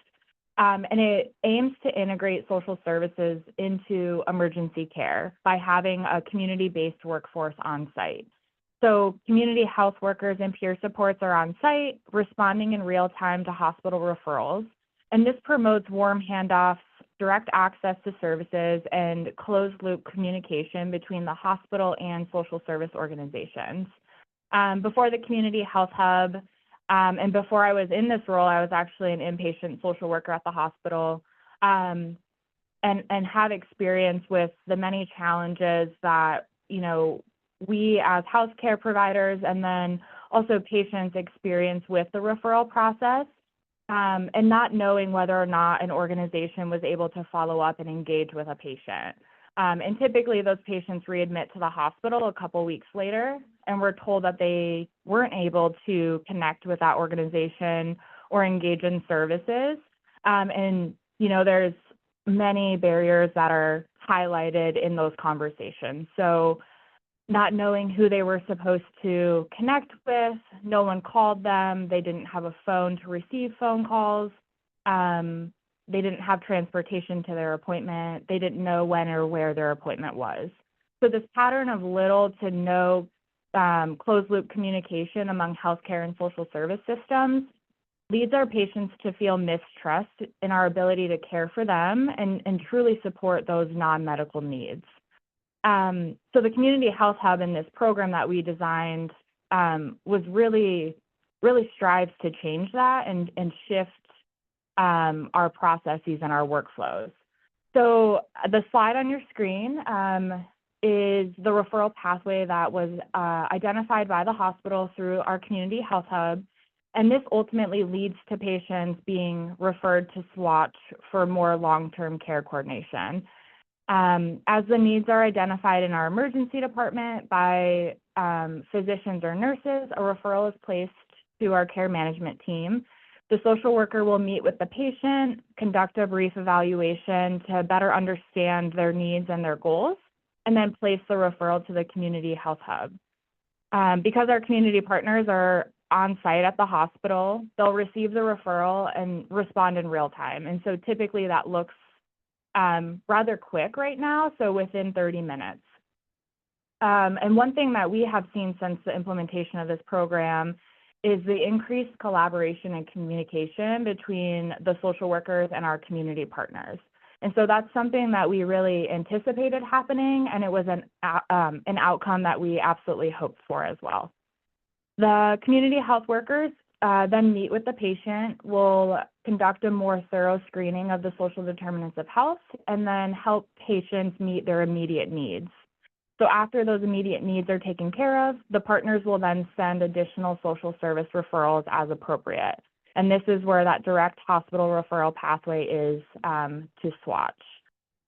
and it aims to integrate social services into emergency care by having a community-based workforce on site. So community health workers and peer supports are on site, responding in real time to hospital referrals. And this promotes warm handoffs, direct access to services, and closed loop communication between the hospital and social service organizations. Before the Community Health Hub, and before I was in this role, I was actually an inpatient social worker at the hospital, and have experience with the many challenges that, we as healthcare providers and then also patients experience with the referral process, and not knowing whether or not an organization was able to follow up and engage with a patient. And typically those patients readmit to the hospital a couple weeks later, and we're told that they weren't able to connect with that organization or engage in services. And, there's many barriers that are highlighted in those conversations. So not knowing who they were supposed to connect with. No one called them. They didn't have a phone to receive phone calls. They didn't have transportation to their appointment. They didn't know when or where their appointment was. So this pattern of little to no closed loop communication among healthcare and social service systems leads our patients to feel mistrust in our ability to care for them and truly support those non-medical needs. So the Community Health Hub in this program that we designed was really strives to change that and shift our processes and our workflows. So the slide on your screen is the referral pathway that was identified by the hospital through our Community Health Hub. And this ultimately leads to patients being referred to SWACH for more long-term care coordination. As the needs are identified in our emergency department by physicians or nurses, a referral is placed to our care management team. The social worker will meet with the patient, conduct a brief evaluation to better understand their needs and their goals, and then place the referral to the Community Health Hub. Because our community partners are on site at the hospital, they'll receive the referral and respond in real time. And so typically that looks rather quick right now, so within 30 minutes. And one thing that we have seen since the implementation of this program is the increased collaboration and communication between the social workers and our community partners. And so that's something that we really anticipated happening, and it was an outcome that we absolutely hoped for as well. The community health workers then meet with the patient, will conduct a more thorough screening of the social determinants of health, and then help patients meet their immediate needs. So after those immediate needs are taken care of, the partners will then send additional social service referrals as appropriate. And this is where that direct hospital referral pathway is to SWACH.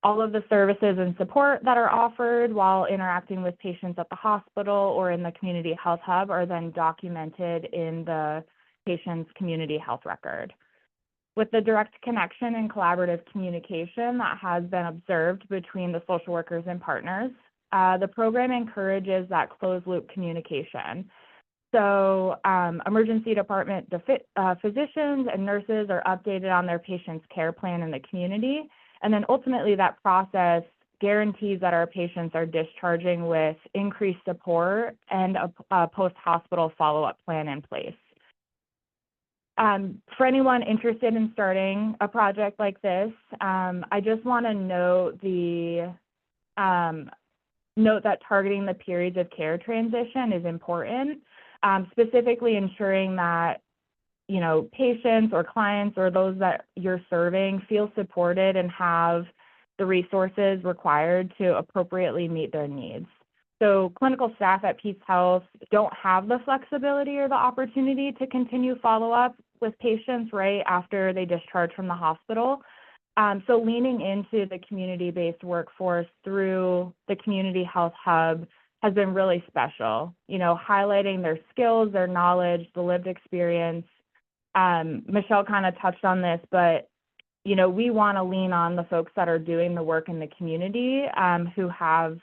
All of the services and support that are offered while interacting with patients at the hospital or in the Community Health Hub are then documented in the patient's community health record. With the direct connection and collaborative communication that has been observed between the social workers and partners, the program encourages that closed loop communication. So emergency department physicians and nurses are updated on their patient's care plan in the community. And then ultimately that process guarantees that our patients are discharging with increased support and a post-hospital follow-up plan in place. For anyone interested in starting a project like this, I just want to note that targeting the periods of care transition is important, specifically ensuring that patients or clients or those that you're serving feel supported and have the resources required to appropriately meet their needs. So clinical staff at Peace Health don't have the flexibility or the opportunity to continue follow-up with patients right after they discharge from the hospital. So leaning into the community-based workforce through the Community Health Hub has been really special, highlighting their skills, their knowledge, the lived experience. Michelle kind of touched on this, but, we want to lean on the folks that are doing the work in the community who have,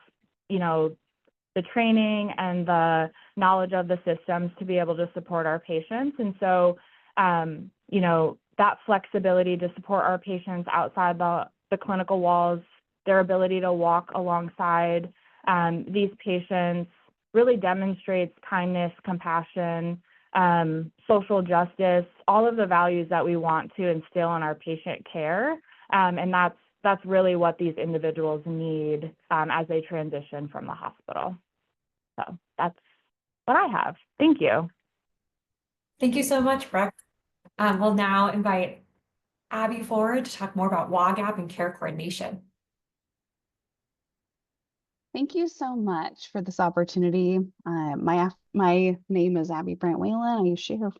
the training and the knowledge of the systems to be able to support our patients. And so, that flexibility to support our patients outside the clinical walls, their ability to walk alongside these patients really demonstrates kindness, compassion, social justice, all of the values that we want to instill in our patient care. And that's really what these individuals need as they transition from the hospital. So that's what I have. Thank you. Thank you so much, Brooke. We'll now invite Abby forward to talk more about WAGAP and care coordination. Thank you so much for this opportunity. My name is Abby Brant Whalen. I use she, her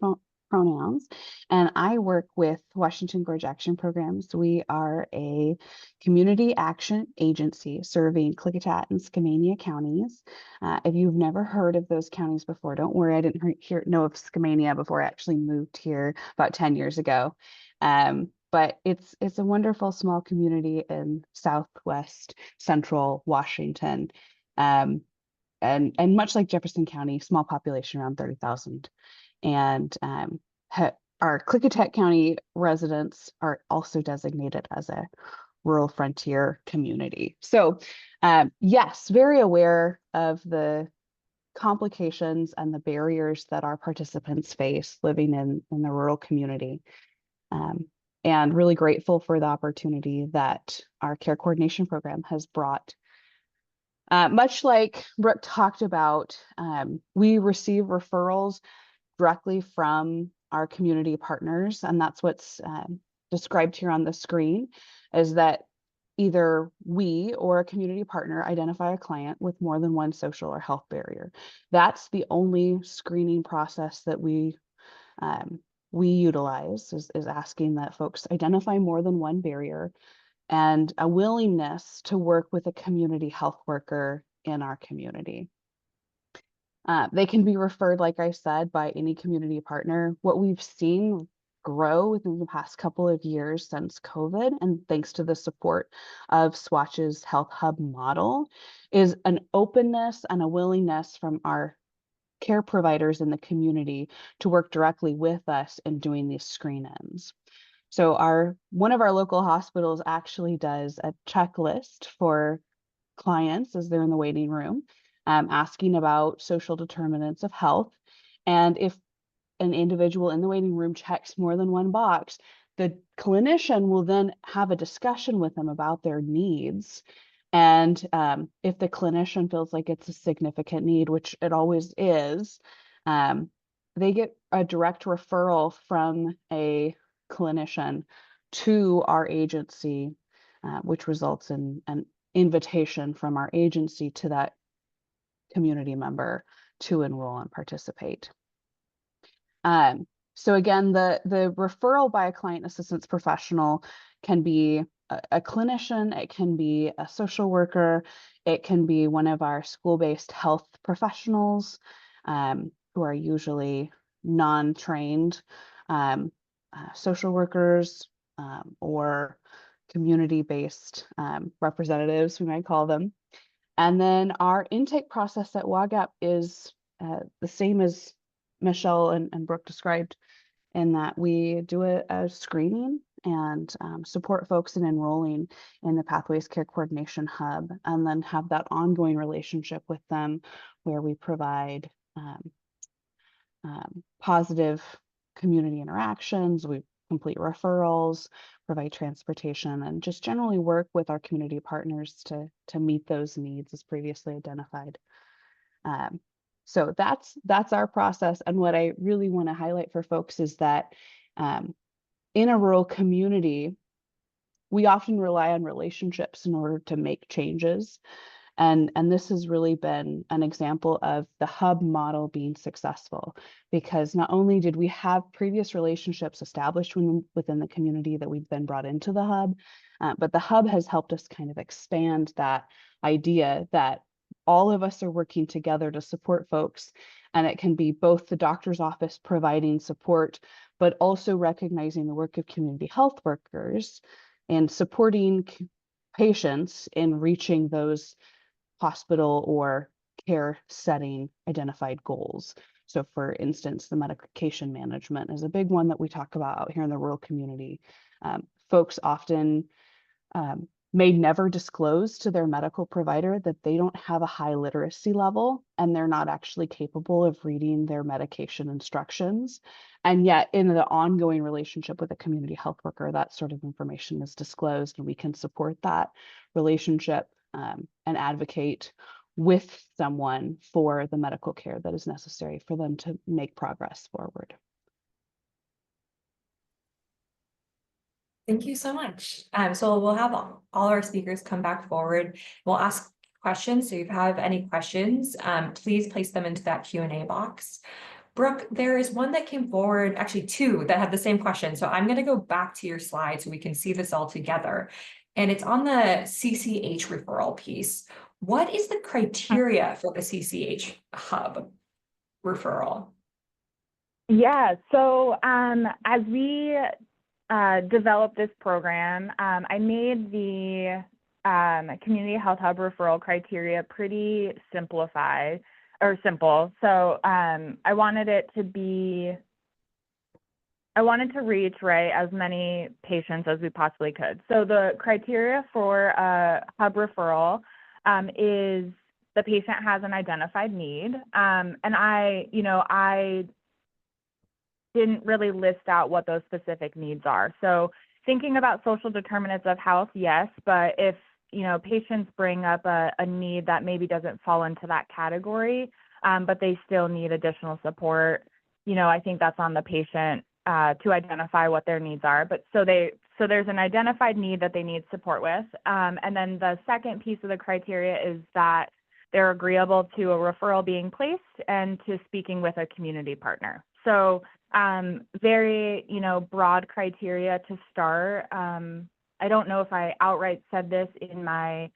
pronouns, and I work with Washington Gorge Action Programs. We are a community action agency serving Klickitat and Skamania counties. If you've never heard of those counties before, don't worry, I didn't know of Skamania before I actually moved here about 10 years ago. But it's a wonderful small community in Southwest Central Washington. and much like Jefferson County, small population, around 30,000. And our Klickitat County residents are also designated as a rural frontier community. So yes, very aware of the complications and the barriers that our participants face living in the rural community. And really grateful for the opportunity that our care coordination program has brought. Much like Brooke talked about, we receive referrals directly from our community partners, and that's what's described here on the screen, is that either we or a community partner identify a client with more than one social or health barrier. That's the only screening process that we utilize, is asking that folks identify more than one barrier and a willingness to work with a community health worker in our community. They can be referred, like I said, by any community partner. What we've seen grow within the past couple of years since COVID, and thanks to the support of SWACH's Health Hub model, is an openness and a willingness from our care providers in the community to work directly with us in doing these screen-ins. So one of our local hospitals actually does a checklist for clients as they're in the waiting room, asking about social determinants of health. And if an individual in the waiting room checks more than one box, the clinician will then have a discussion with them about their needs. And if the clinician feels like it's a significant need, which it always is, they get a direct referral from a clinician to our agency, which results in an invitation from our agency to that community member to enroll and participate. So again, the referral by a client assistance professional can be a clinician, it can be a social worker, it can be one of our school-based health professionals who are usually non-trained social workers or community-based representatives, we might call them. And then our intake process at WAGAP is the same as Michelle and Brooke described, in that we do a screening and support folks in enrolling in the Pathways Care Coordination Hub, and then have that ongoing relationship with them where we provide positive community interactions, we complete referrals, provide transportation, and just generally work with our community partners to meet those needs as previously identified. So that's our process. And what I really want to highlight for folks is that in a rural community, we often rely on relationships in order to make changes. And this has really been an example of the hub model being successful, because not only did we have previous relationships established within the community that we've been brought into the hub, but the hub has helped us kind of expand that idea that all of us are working together to support folks. And it can be both the doctor's office providing support, but also recognizing the work of community health workers and supporting patients in reaching those hospital or care setting identified goals. So for instance, the medication management is a big one that we talk about out here in the rural community. Folks often may never disclose to their medical provider that they don't have a high literacy level and they're not actually capable of reading their medication instructions. And yet in the ongoing relationship with a community health worker, that sort of information is disclosed, and we can support that relationship and advocate with someone for the medical care that is necessary for them to make progress forward. Thank you so much. So we'll have all our speakers come back forward. We'll ask questions. So if you have any questions, please place them into that Q&A box. Brooke, there is one that came forward, actually two that have the same question. So I'm going to go back to your slide so we can see this all together. And it's on the CCH referral piece. What is the criteria for the CCH hub referral? Yeah, so as we developed this program, I made the community health hub referral criteria pretty simple. So I wanted to reach, right, as many patients as we possibly could. So the criteria for a hub referral is the patient has an identified need. And I didn't really list out what those specific needs are. So thinking about social determinants of health, yes, but if, patients bring up a need that maybe doesn't fall into that category, but they still need additional support, I think that's on the patient to identify what their needs are. But so there's an identified need that they need support with. And then the second piece of the criteria is that they're agreeable to a referral being placed and to speaking with a community partner. So very, broad criteria to start. I don't know if I outright said this in my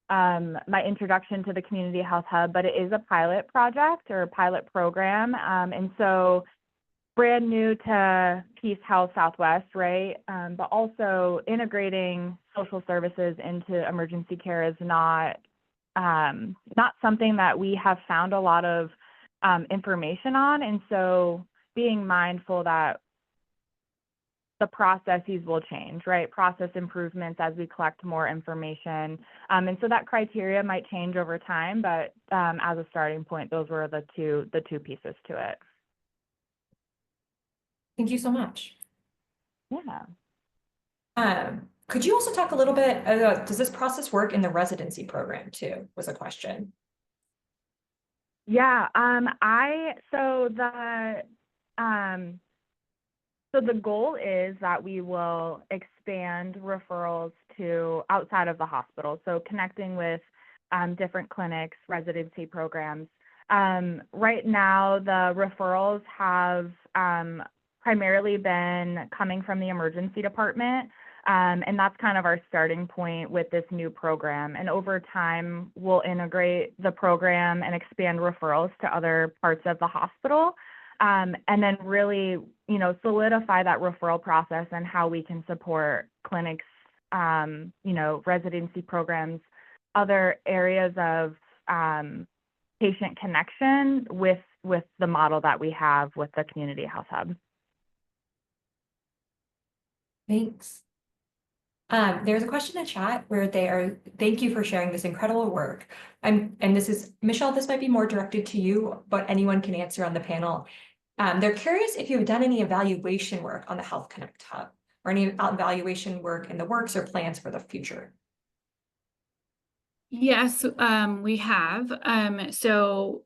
my introduction to the Community Health Hub, but it is a pilot project or a pilot program. And so brand new to Peace Health Southwest, right? But also integrating social services into emergency care is not something that we have found a lot of information on. And so being mindful that the processes will change, right? Process improvements as we collect more information. And so that criteria might change over time, but as a starting point, those were the two pieces to it. Thank you so much. Yeah. Could you also talk a little bit, does this process work in the residency program too, was a question. Yeah, so the goal is that we will expand referrals to outside of the hospital. So connecting with different clinics, residency programs. Right now, the referrals have primarily been coming from the emergency department. And that's kind of our starting point with this new program. And over time, we'll integrate the program and expand referrals to other parts of the hospital. And then really, solidify that referral process and how we can support clinics, residency programs, other areas of patient connection with the model that we have with the Community Health Hub. Thanks. There's a question in chat where thank you for sharing this incredible work. And this is, Michelle, this might be more directed to you, but anyone can answer on the panel. They're curious if you've done any evaluation work on the Health Connect Hub or any evaluation work in the works or plans for the future. Yes, we have. So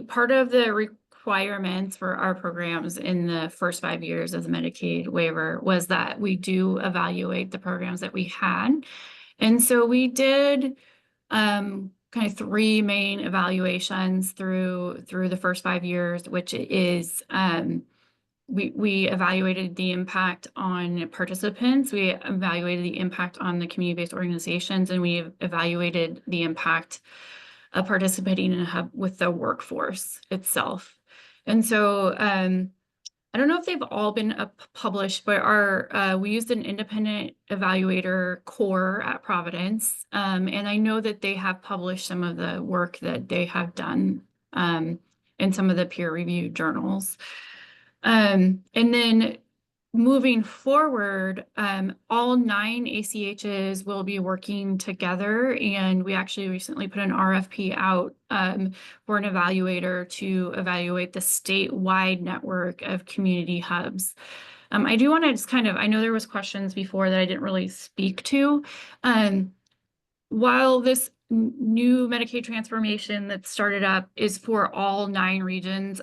part of the requirements for our programs in the first 5 years of the Medicaid waiver was that we do evaluate the programs that we had. And so we did kind of 3 main evaluations through the first 5 years, which is we evaluated the impact on participants, we evaluated the impact on the community-based organizations, and we evaluated the impact of participating in a hub with the workforce itself. And so I don't know if they've all been published, but we used an independent evaluator core at Providence. And I know that they have published some of the work that they have done in some of the peer-reviewed journals. And then moving forward, all 9 ACHs will be working together, and we actually recently put an RFP out for an evaluator to evaluate the statewide network of community hubs. I do want to just I know there was questions before that I didn't really speak to. While this new Medicaid transformation that started up is for all 9 regions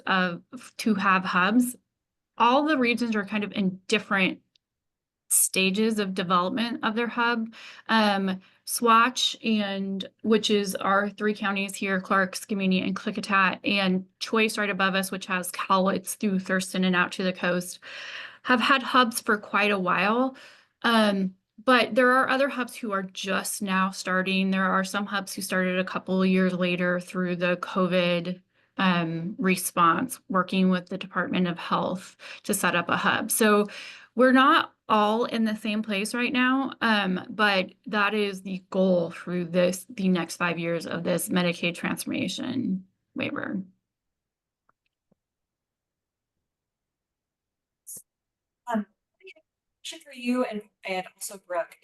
to have hubs, all the regions are kind of in different stages of development of their hub. SWACH, which is our 3 counties here, Clark, Skamania, and Klickitat, and Choice right above us, which has Cowlitz through Thurston and out to the coast, have had hubs for quite a while. But there are other hubs who are just now starting. There are some hubs who started a couple of years later through the COVID response, working with the Department of Health to set up a hub. So we're not all in the same place right now, but that is the goal through the next 5 years of this Medicaid transformation waiver. Question for you and also Brooke.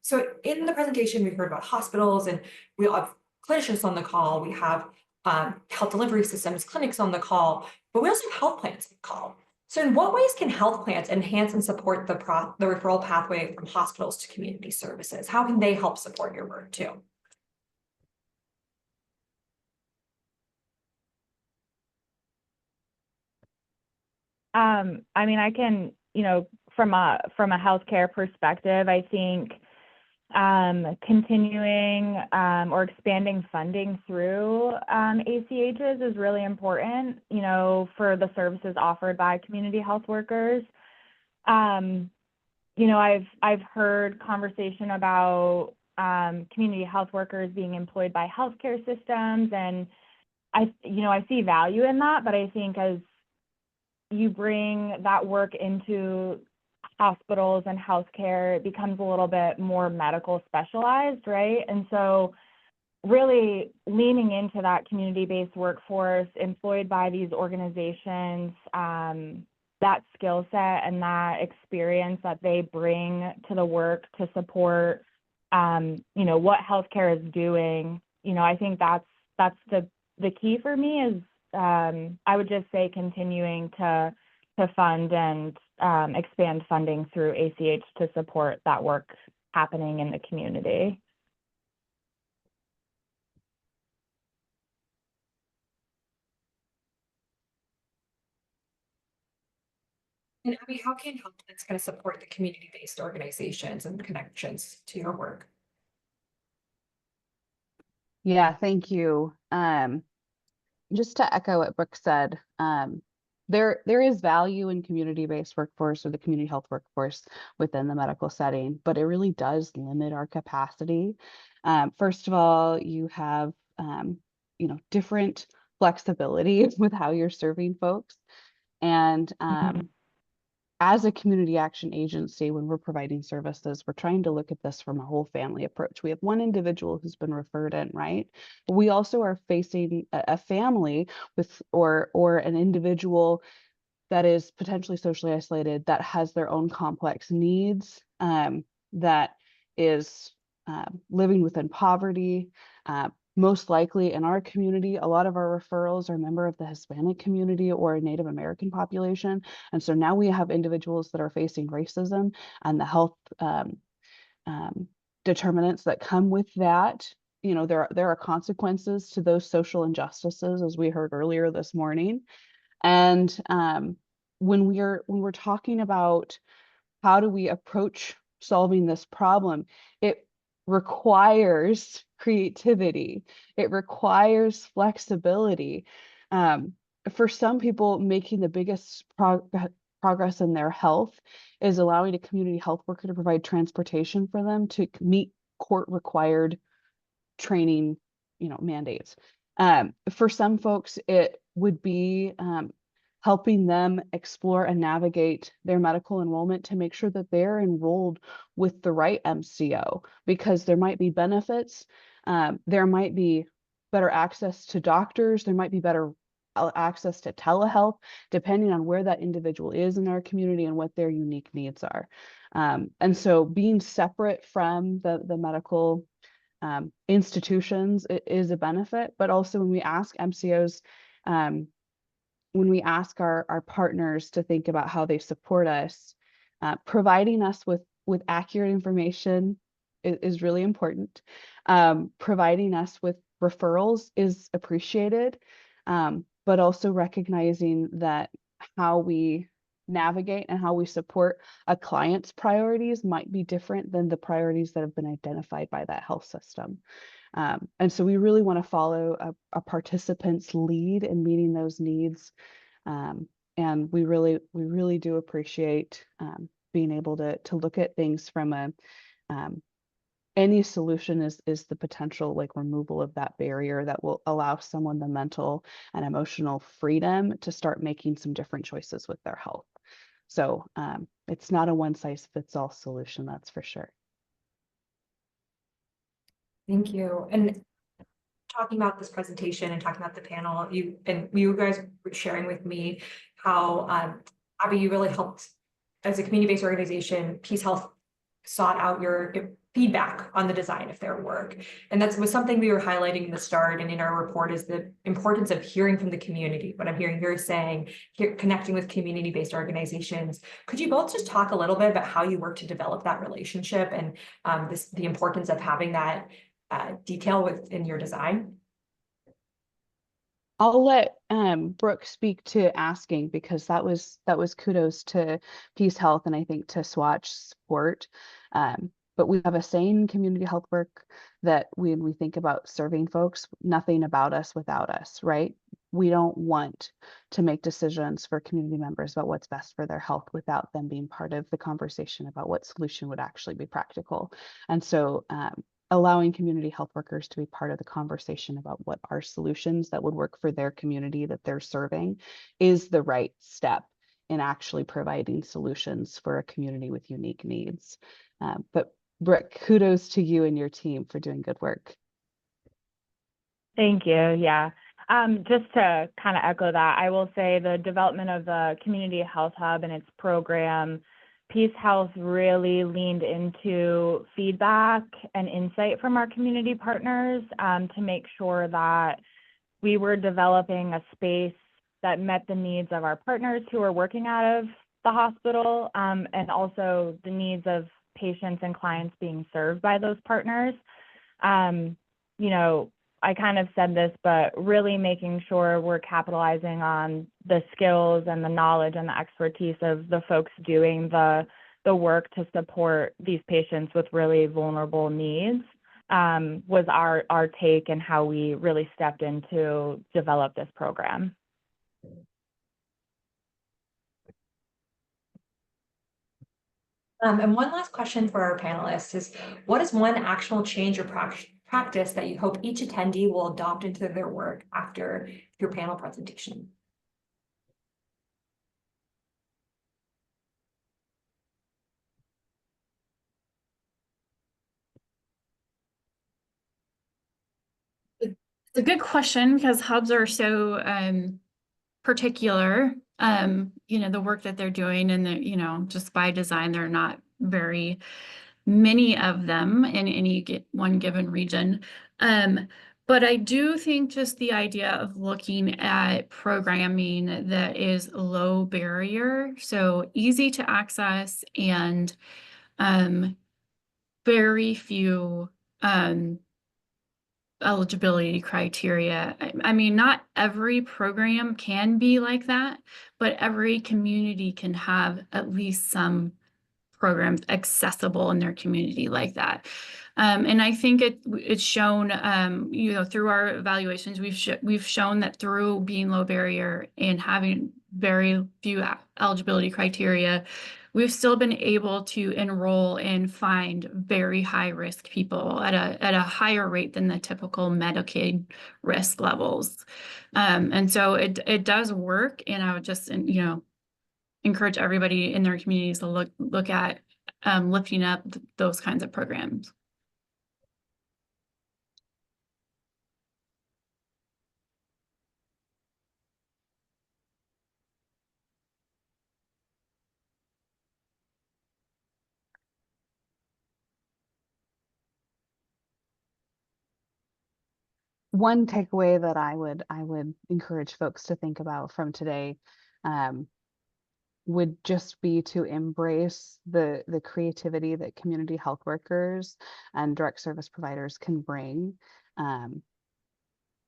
So in the presentation, we've heard about hospitals and we have clinicians on the call. We have health delivery systems, clinics on the call, but we also have health plans on the call. So in what ways can health plans enhance and support the referral pathway from hospitals to community services? How can they help support your work too? I mean, I can, from a healthcare perspective, I think continuing or expanding funding through ACHs is really important, for the services offered by community health workers. I've heard conversation about community health workers being employed by healthcare systems, and I see value in that, but I think as you bring that work into hospitals and healthcare, it becomes a little bit more medical specialized, right? And so really leaning into that community-based workforce employed by these organizations, that skill set and that experience that they bring to the work to support, what healthcare is doing, I think that's the key for me is, I would just say continuing to fund and expand funding through ACH to support that work happening in the community. And Abby, how can health plans kind of support the community-based organizations and connections to your work? Yeah, thank you. Just to echo what Brooke said, there is value in community-based workforce or the community health workforce within the medical setting, but it really does limit our capacity. First of all, you have different flexibility with how you're serving folks, and as a community action agency, when we're providing services, we're trying to look at this from a whole family approach. We have one individual who's been referred in, right? But we also are facing a family with or an individual that is potentially socially isolated, that has their own complex needs, that is living within poverty. Most likely in our community, a lot of our referrals are a member of the Hispanic community or a Native American population. And so now we have individuals that are facing racism and the health determinants that come with that. There are consequences to those social injustices, as we heard earlier this morning. And when we're talking about how do we approach solving this problem, it requires creativity. It requires flexibility. For some people, making the biggest progress in their health is allowing a community health worker to provide transportation for them to meet court-required training, mandates. For some folks, it would be helping them explore and navigate their medical enrollment to make sure that they're enrolled with the right MCO, because there might be benefits, there might be better access to doctors, there might be better access to telehealth, depending on where that individual is in our community and what their unique needs are. And so being separate from the medical institutions is a benefit, but also when we ask MCOs, when we ask our partners to think about how they support us, providing us with accurate information is really important. Providing us with referrals is appreciated, but also recognizing that how we navigate and how we support a client's priorities might be different than the priorities that have been identified by that health system. And so we really want to follow a participant's lead in meeting those needs. And we really do appreciate being able to look at things from any solution is the potential removal of that barrier that will allow someone the mental and emotional freedom to start making some different choices with their health. So it's not a one size fits all solution, that's for sure. Thank you. And talking about this presentation and talking about the panel, you guys were sharing with me how Abby, you really helped as a community-based organization. Peace Health sought out your feedback on the design of their work. And that was something we were highlighting in the start and in our report, is the importance of hearing from the community. What I'm hearing here is saying, connecting with community-based organizations. Could you both just talk a little bit about how you work to develop that relationship and the importance of having that detail within your design? I'll let Brooke speak to asking, because that was kudos to Peace Health and I think to SWACH support. But we have a saying in community health work that when we think about serving folks, nothing about us without us, right? We don't want to make decisions for community members about what's best for their health without them being part of the conversation about what solution would actually be practical. And so allowing community health workers to be part of the conversation about what are solutions that would work for their community that they're serving is the right step in actually providing solutions for a community with unique needs. But Brooke, kudos to you and your team for doing good work. Thank you. Yeah. Just to kind of echo that, I will say the development of the Community Health Hub and its program, Peace Health really leaned into feedback and insight from our community partners to make sure that we were developing a space that met the needs of our partners who are working out of the hospital, and also the needs of patients and clients being served by those partners. You know, I kind of said this, but really making sure we're capitalizing on the skills and the knowledge and the expertise of the folks doing the work to support these patients with really vulnerable needs was our take and how we really stepped in to develop this program. And one last question for our panelists is, what is one actionable change or practice that you hope each attendee will adopt into their work after your panel presentation? It's a good question, because hubs are so particular, you know, the work that they're doing, and you know, just by design, they're not very many of them in any one given region. But I do think just the idea of looking at programming that is low barrier, so easy to access, and very few eligibility criteria. I mean, not every program can be like that, but every community can have at least some programs accessible in their community like that. And I think it's shown, you know, through our evaluations, we've shown that through being low barrier and having very few eligibility criteria, we've still been able to enroll and find very high risk people at a higher rate than the typical Medicaid risk levels. And so it does work, and I would just, you know, encourage everybody in their communities to look at lifting up those kinds of programs. One takeaway that I would encourage folks to think about from today would just be to embrace the creativity that community health workers and direct service providers can bring.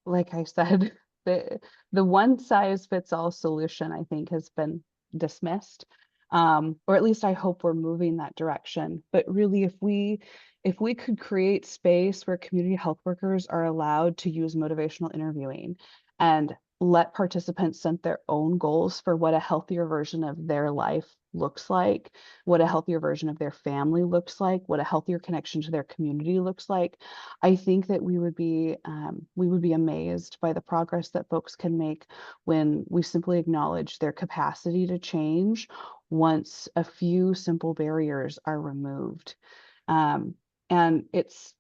Like I said, the one size fits all solution, I think, has been dismissed. Or at least I hope we're moving that direction. But really, if we could create space where community health workers are allowed to use motivational interviewing and let participants set their own goals for what a healthier version of their life looks like, what a healthier version of their family looks like, what a healthier connection to their community looks like, I think that we would be amazed by the progress that folks can make when we simply acknowledge their capacity to change once a few simple barriers are removed. And it's,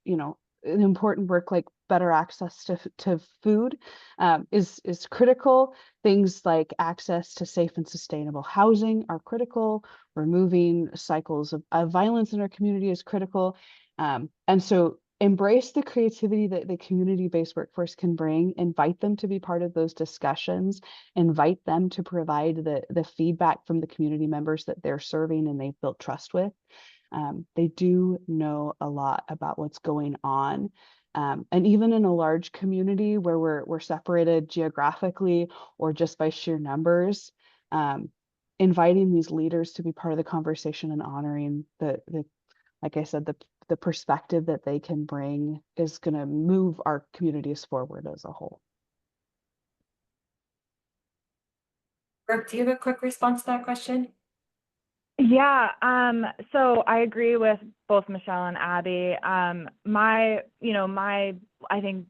an important work like better access to food is critical. Things like access to safe and sustainable housing are critical. Removing cycles of violence in our community is critical. And so embrace the creativity that the community-based workforce can bring, invite them to be part of those discussions, invite them to provide the feedback from the community members that they're serving and they've built trust with. They do know a lot about what's going on. And even in a large community where we're separated geographically or just by sheer numbers, inviting these leaders to be part of the conversation and honoring the like I said, the perspective that they can bring is going to move our communities forward as a whole. Brooke, do you have a quick response to that question? Yeah, so I agree with both Michelle and Abby. My I think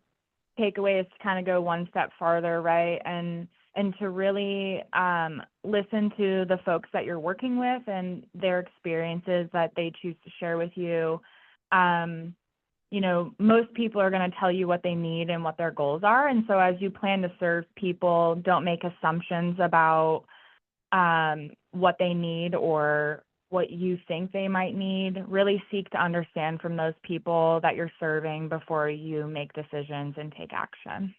takeaway is to kind of go one step farther, right? And to really listen to the folks that you're working with and their experiences that they choose to share with you. Most people are going to tell you what they need and what their goals are. And so as you plan to serve people, don't make assumptions about what they need or what you think they might need. Really seek to understand from those people that you're serving before you make decisions and take action.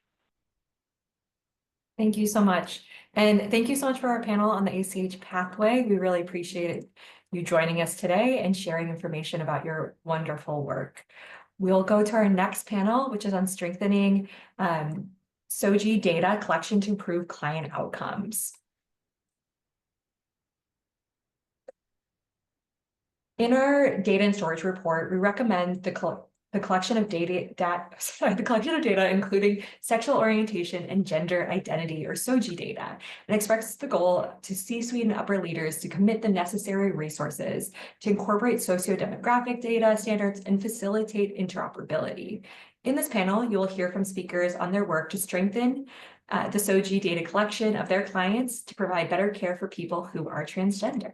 Thank you so much. And thank you so much for our panel on the ACH pathway. We really appreciate you joining us today and sharing information about your wonderful work. We'll go to our next panel, which is on strengthening SOGI data collection to improve client outcomes. In our data and storage report, we recommend the collection of data, including sexual orientation and gender identity or SOGI data, and express the goal to C-suite and upper leaders to commit the necessary resources to incorporate socio-demographic data standards and facilitate interoperability. In this panel, you will hear from speakers on their work to strengthen the SOGI data collection of their clients to provide better care for people who are transgender.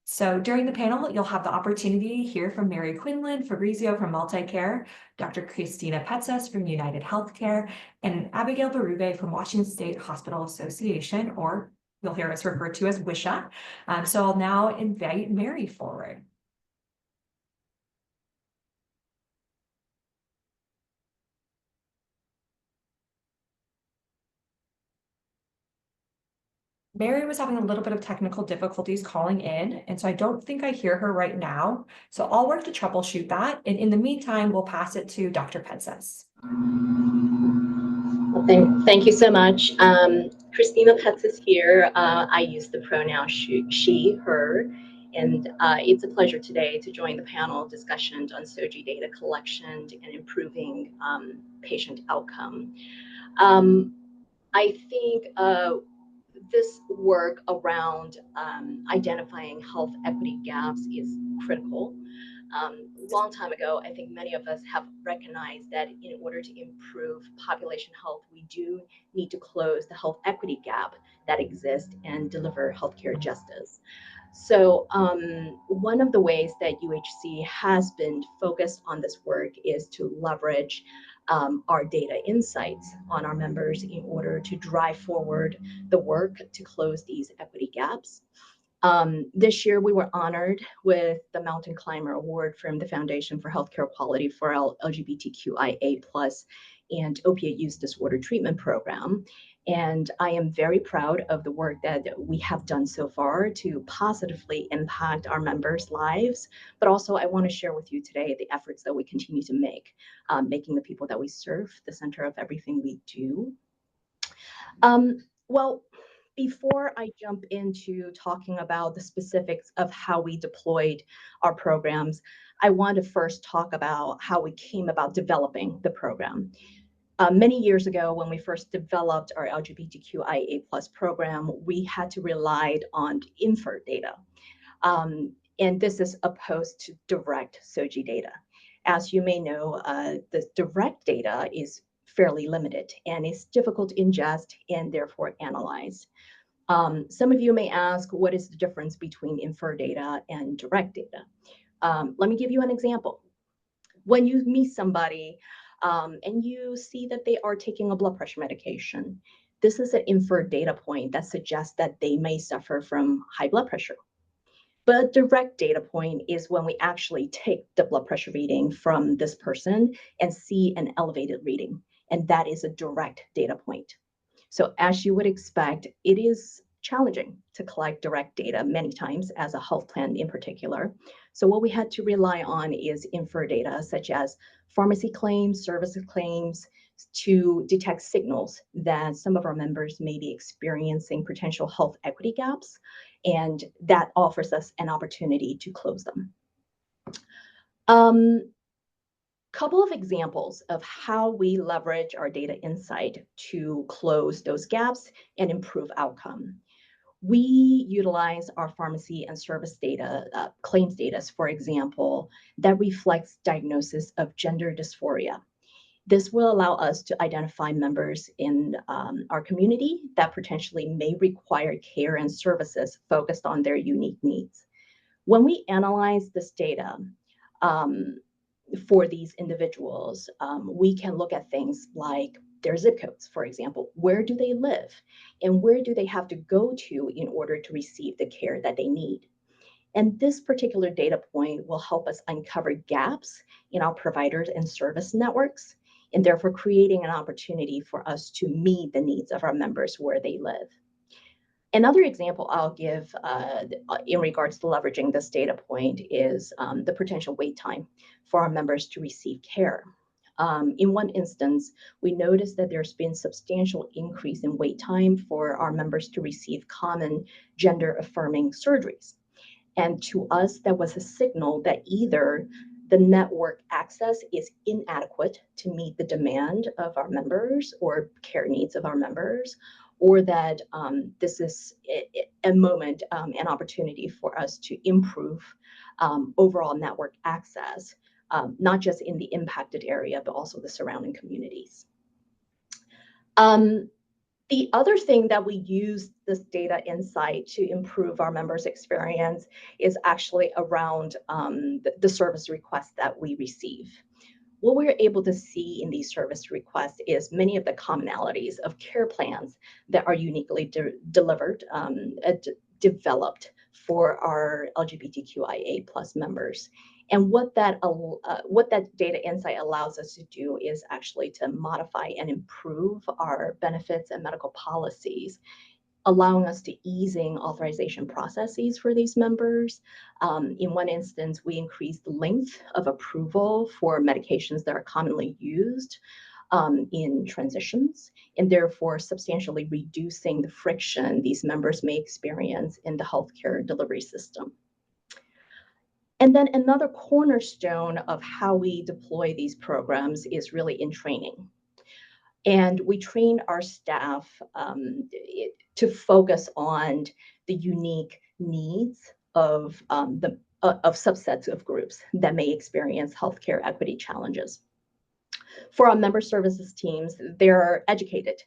So during the panel, you'll have the opportunity to hear from Mary Quinlan Fabrizio from MultiCare, Dr. Christina Petzas from UnitedHealthcare, and Abigail Berube from Washington State Hospital Association, or you'll hear us referred to as WSHA. So I'll now invite Mary forward. Mary was having a little bit of technical difficulties calling in, and so I don't think I hear her right now. So I'll work to troubleshoot that. And in the meantime, we'll pass it to Dr. Petzas. Well, thank you so much. Christina Petzas here. I use the pronoun she, her, and it's a pleasure today to join the panel discussion on SOGI data collection and improving patient outcome. I think this work around identifying health equity gaps is critical. Long time ago, I think many of us have recognized that in order to improve population health, we do need to close the health equity gap that exists and deliver healthcare justice. So one of the ways that UHC has been focused on this work is to leverage our data insights on our members in order to drive forward the work to close these equity gaps. This year, we were honored with the Mountain Climber Award from the Foundation for Healthcare Quality for our LGBTQIA+ and opiate use disorder treatment program. And I am very proud of the work that we have done so far to positively impact our members' lives. But also, I want to share with you today the efforts that we continue to make, making the people that we serve the center of everything we do. Well, before I jump into talking about the specifics of how we deployed our programs, I want to first talk about how we came about developing the program. Many years ago, when we first developed our LGBTQIA+ program, we had to rely on infer data. And this is opposed to direct SOGI data. As you may know, the direct data is fairly limited and it's difficult to ingest and therefore analyze. Some of you may ask, what is the difference between infer data and direct data? Let me give you an example. When you meet somebody and you see that they are taking a blood pressure medication, this is an inferred data point that suggests that they may suffer from high blood pressure. But a direct data point is when we actually take the blood pressure reading from this person and see an elevated reading, and that is a direct data point. So as you would expect, it is challenging to collect direct data many times as a health plan in particular. So what we had to rely on is infer data such as pharmacy claims, services claims, to detect signals that some of our members may be experiencing potential health equity gaps, and that offers us an opportunity to close them. Couple of examples of how we leverage our data insight to close those gaps and improve outcome. We utilize our pharmacy and service data, claims data, for example, that reflects diagnosis of gender dysphoria. This will allow us to identify members in our community that potentially may require care and services focused on their unique needs. When we analyze this data, for these individuals, we can look at things like their zip codes, for example. Where do they live? And where do they have to go to in order to receive the care that they need? And this particular data point will help us uncover gaps in our providers and service networks, and therefore creating an opportunity for us to meet the needs of our members where they live. Another example I'll give in regards to leveraging this data point is the potential wait time for our members to receive care. In one instance, we noticed that there's been substantial increase in wait time for our members to receive common gender-affirming surgeries. And to us, that was a signal that either the network access is inadequate to meet the demand of our members or care needs of our members, or that this is a moment, an opportunity for us to improve overall network access, not just in the impacted area, but also the surrounding communities. The other thing that we use this data insight to improve our members' experience is actually around the service requests that we receive. What we're able to see in these service requests is many of the commonalities of care plans that are uniquely developed for our LGBTQIA+ members. And what that data insight allows us to do is actually to modify and improve our benefits and medical policies, allowing us to easing authorization processes for these members. In one instance, we increased the length of approval for medications that are commonly used in transitions, and therefore substantially reducing the friction these members may experience in the healthcare delivery system. And then another cornerstone of how we deploy these programs is really in training. And we train our staff to focus on the unique needs of subsets of groups that may experience healthcare equity challenges. For our member services teams, they're educated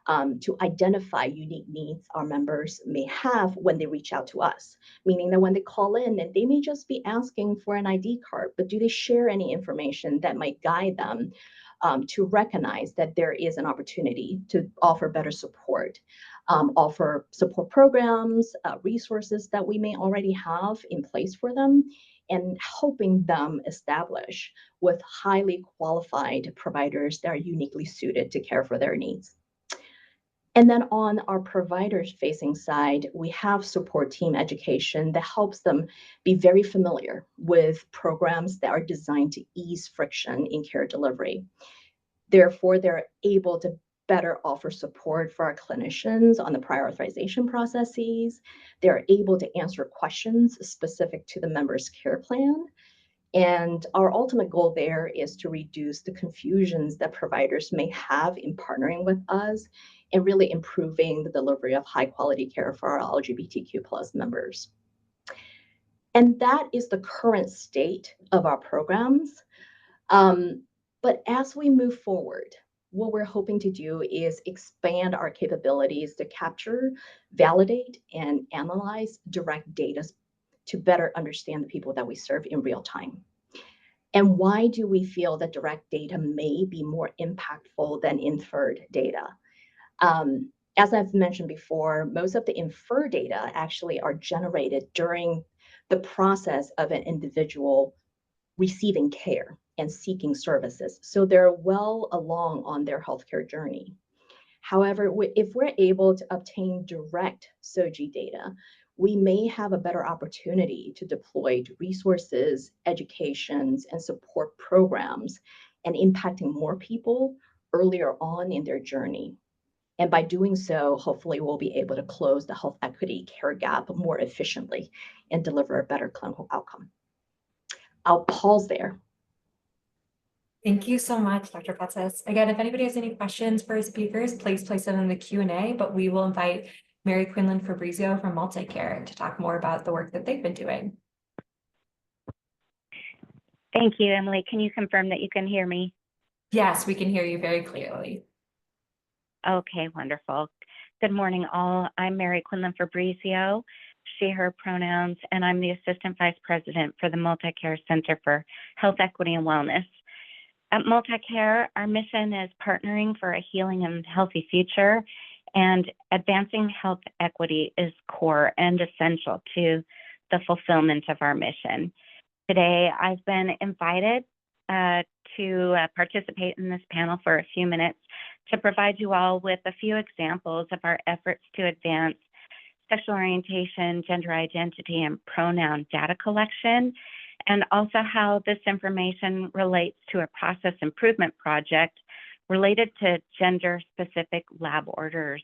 to identify unique needs our members may have when they reach out to us, meaning that when they call in, and they may just be asking for an ID card, but do they share any information that might guide them to recognize that there is an opportunity to offer better support, offer support programs, resources that we may already have in place for them, and helping them establish with highly qualified providers that are uniquely suited to care for their needs. And then on our providers facing side, we have support team education that helps them be very familiar with programs that are designed to ease friction in care delivery. Therefore, they're able to better offer support for our clinicians on the prior authorization processes. They're able to answer questions specific to the member's care plan, And our ultimate goal there is to reduce the confusions that providers may have in partnering with us and really improving the delivery of high quality care for our LGBTQ plus members. And that is the current state of our programs. But as we move forward, what we're hoping to do is expand our capabilities to capture, validate, and analyze direct data to better understand the people that we serve in real time. And why do we feel that direct data may be more impactful than inferred data? As I've mentioned before, most of the inferred data actually are generated during the process of an individual receiving care and seeking services. So they're well along on their healthcare journey. However, if we're able to obtain direct SOGI data, we may have a better opportunity to deploy resources, educations, and support programs and impacting more people earlier on in their journey. And by doing so, hopefully we'll be able to close the health equity care gap more efficiently and deliver a better clinical outcome. I'll pause there. Thank you so much, Dr. Katsas. Again, if anybody has any questions for our speakers, please place them in the Q&A, but we will invite Mary Quinlan Fabrizio from MultiCare to talk more about the work that they've been doing. Thank you, Emily. Can you confirm that you can hear me? Yes, we can hear you very clearly. Okay, wonderful. Good morning, all. I'm Mary Quinlan Fabrizio, she, her pronouns, and I'm the Assistant Vice President for the MultiCare Center for Health Equity and Wellness. At MultiCare, our mission is partnering for a healing and healthy future, and advancing health equity is core and essential to the fulfillment of our mission. Today, I've been invited to participate in this panel for a few minutes to provide you all with a few examples of our efforts to advance sexual orientation, gender identity, and pronoun data collection, and also how this information relates to a process improvement project related to gender-specific lab orders.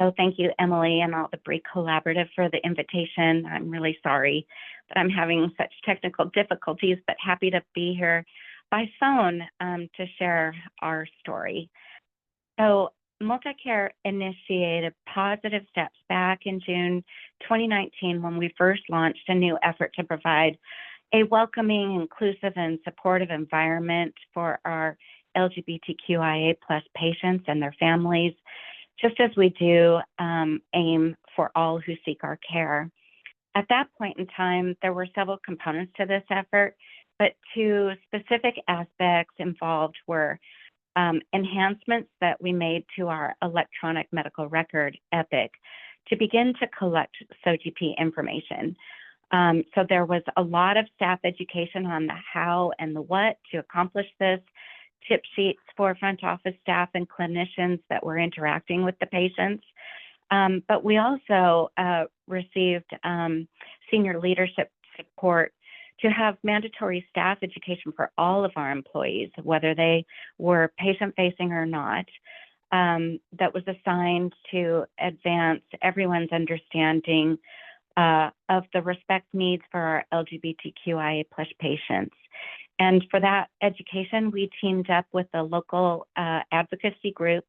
So thank you, Emily, and all the Bree Collaborative for the invitation. I'm really sorry that I'm having such technical difficulties, but happy to be here by phone to share our story. So MultiCare initiated positive steps back in June 2019 when we first launched a new effort to provide a welcoming, inclusive, and supportive environment for our LGBTQIA+ patients and their families, just as we do aim for all who seek our care. At that point in time, there were several components to this effort, but two specific aspects involved were enhancements that we made to our electronic medical record, EPIC, to begin to collect SOGI information. So there was a lot of staff education on the how and the what to accomplish this, tip sheets for front office staff and clinicians that were interacting with the patients. But we also received senior leadership support to have mandatory staff education for all of our employees, whether they were patient-facing or not, that was assigned to advance everyone's understanding of the respect needs for our LGBTQIA+ patients. And for that education, we teamed up with a local advocacy group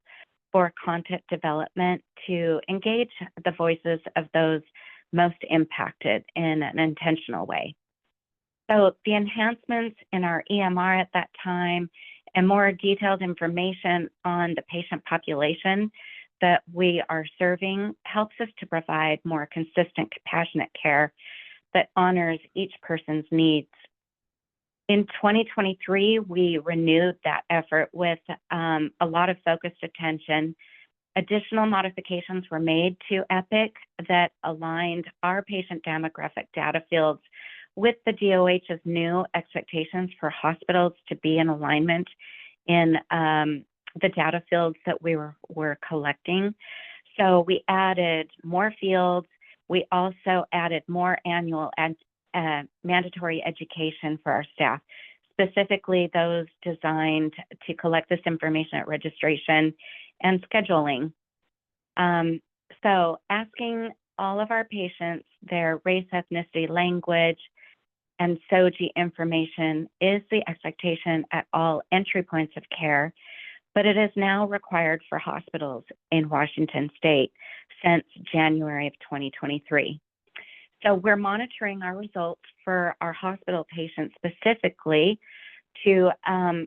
for content development to engage the voices of those most impacted in an intentional way. So the enhancements in our EMR at that time and more detailed information on the patient population that we are serving helps us to provide more consistent, compassionate care that honors each person's needs. In 2023, we renewed that effort with a lot of focused attention. Additional modifications were made to EPIC that aligned our patient demographic data fields with the DOH's new expectations for hospitals to be in alignment in the data fields that we were collecting. So we added more fields. We also added more annual and mandatory education for our staff, specifically those designed to collect this information at registration and scheduling. So asking all of our patients their race, ethnicity, language, and SOGI information is the expectation at all entry points of care, but it is now required for hospitals in Washington state since January of 2023. So we're monitoring our results for our hospital patients specifically to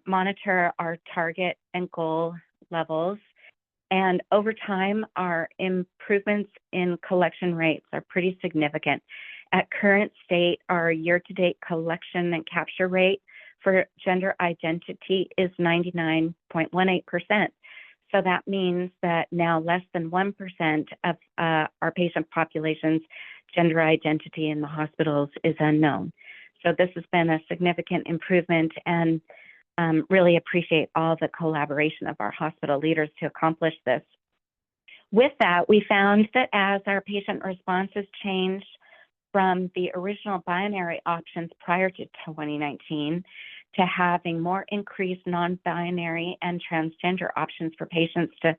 monitor our target and goal levels. And over time, our improvements in collection rates are pretty significant. At current state, our year-to-date collection and capture rate for gender identity is 99.18%. So that means that now less than 1% of our patient population's gender identity in the hospitals is unknown. So this has been a significant improvement, and really appreciate all the collaboration of our hospital leaders to accomplish this. With that, we found that as our patient responses changed from the original binary options prior to 2019 to having more increased non-binary and transgender options for patients to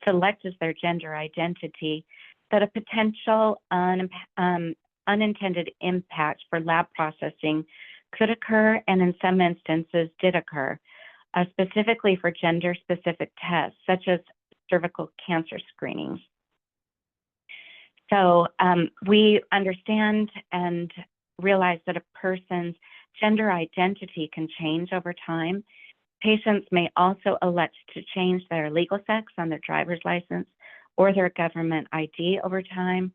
select as their gender identity, that a potential unintended impact for lab processing could occur, and in some instances did occur, specifically for gender-specific tests, such as cervical cancer screenings. So we understand and realize that a person's gender identity can change over time. Patients may also elect to change their legal sex on their driver's license or their government ID over time.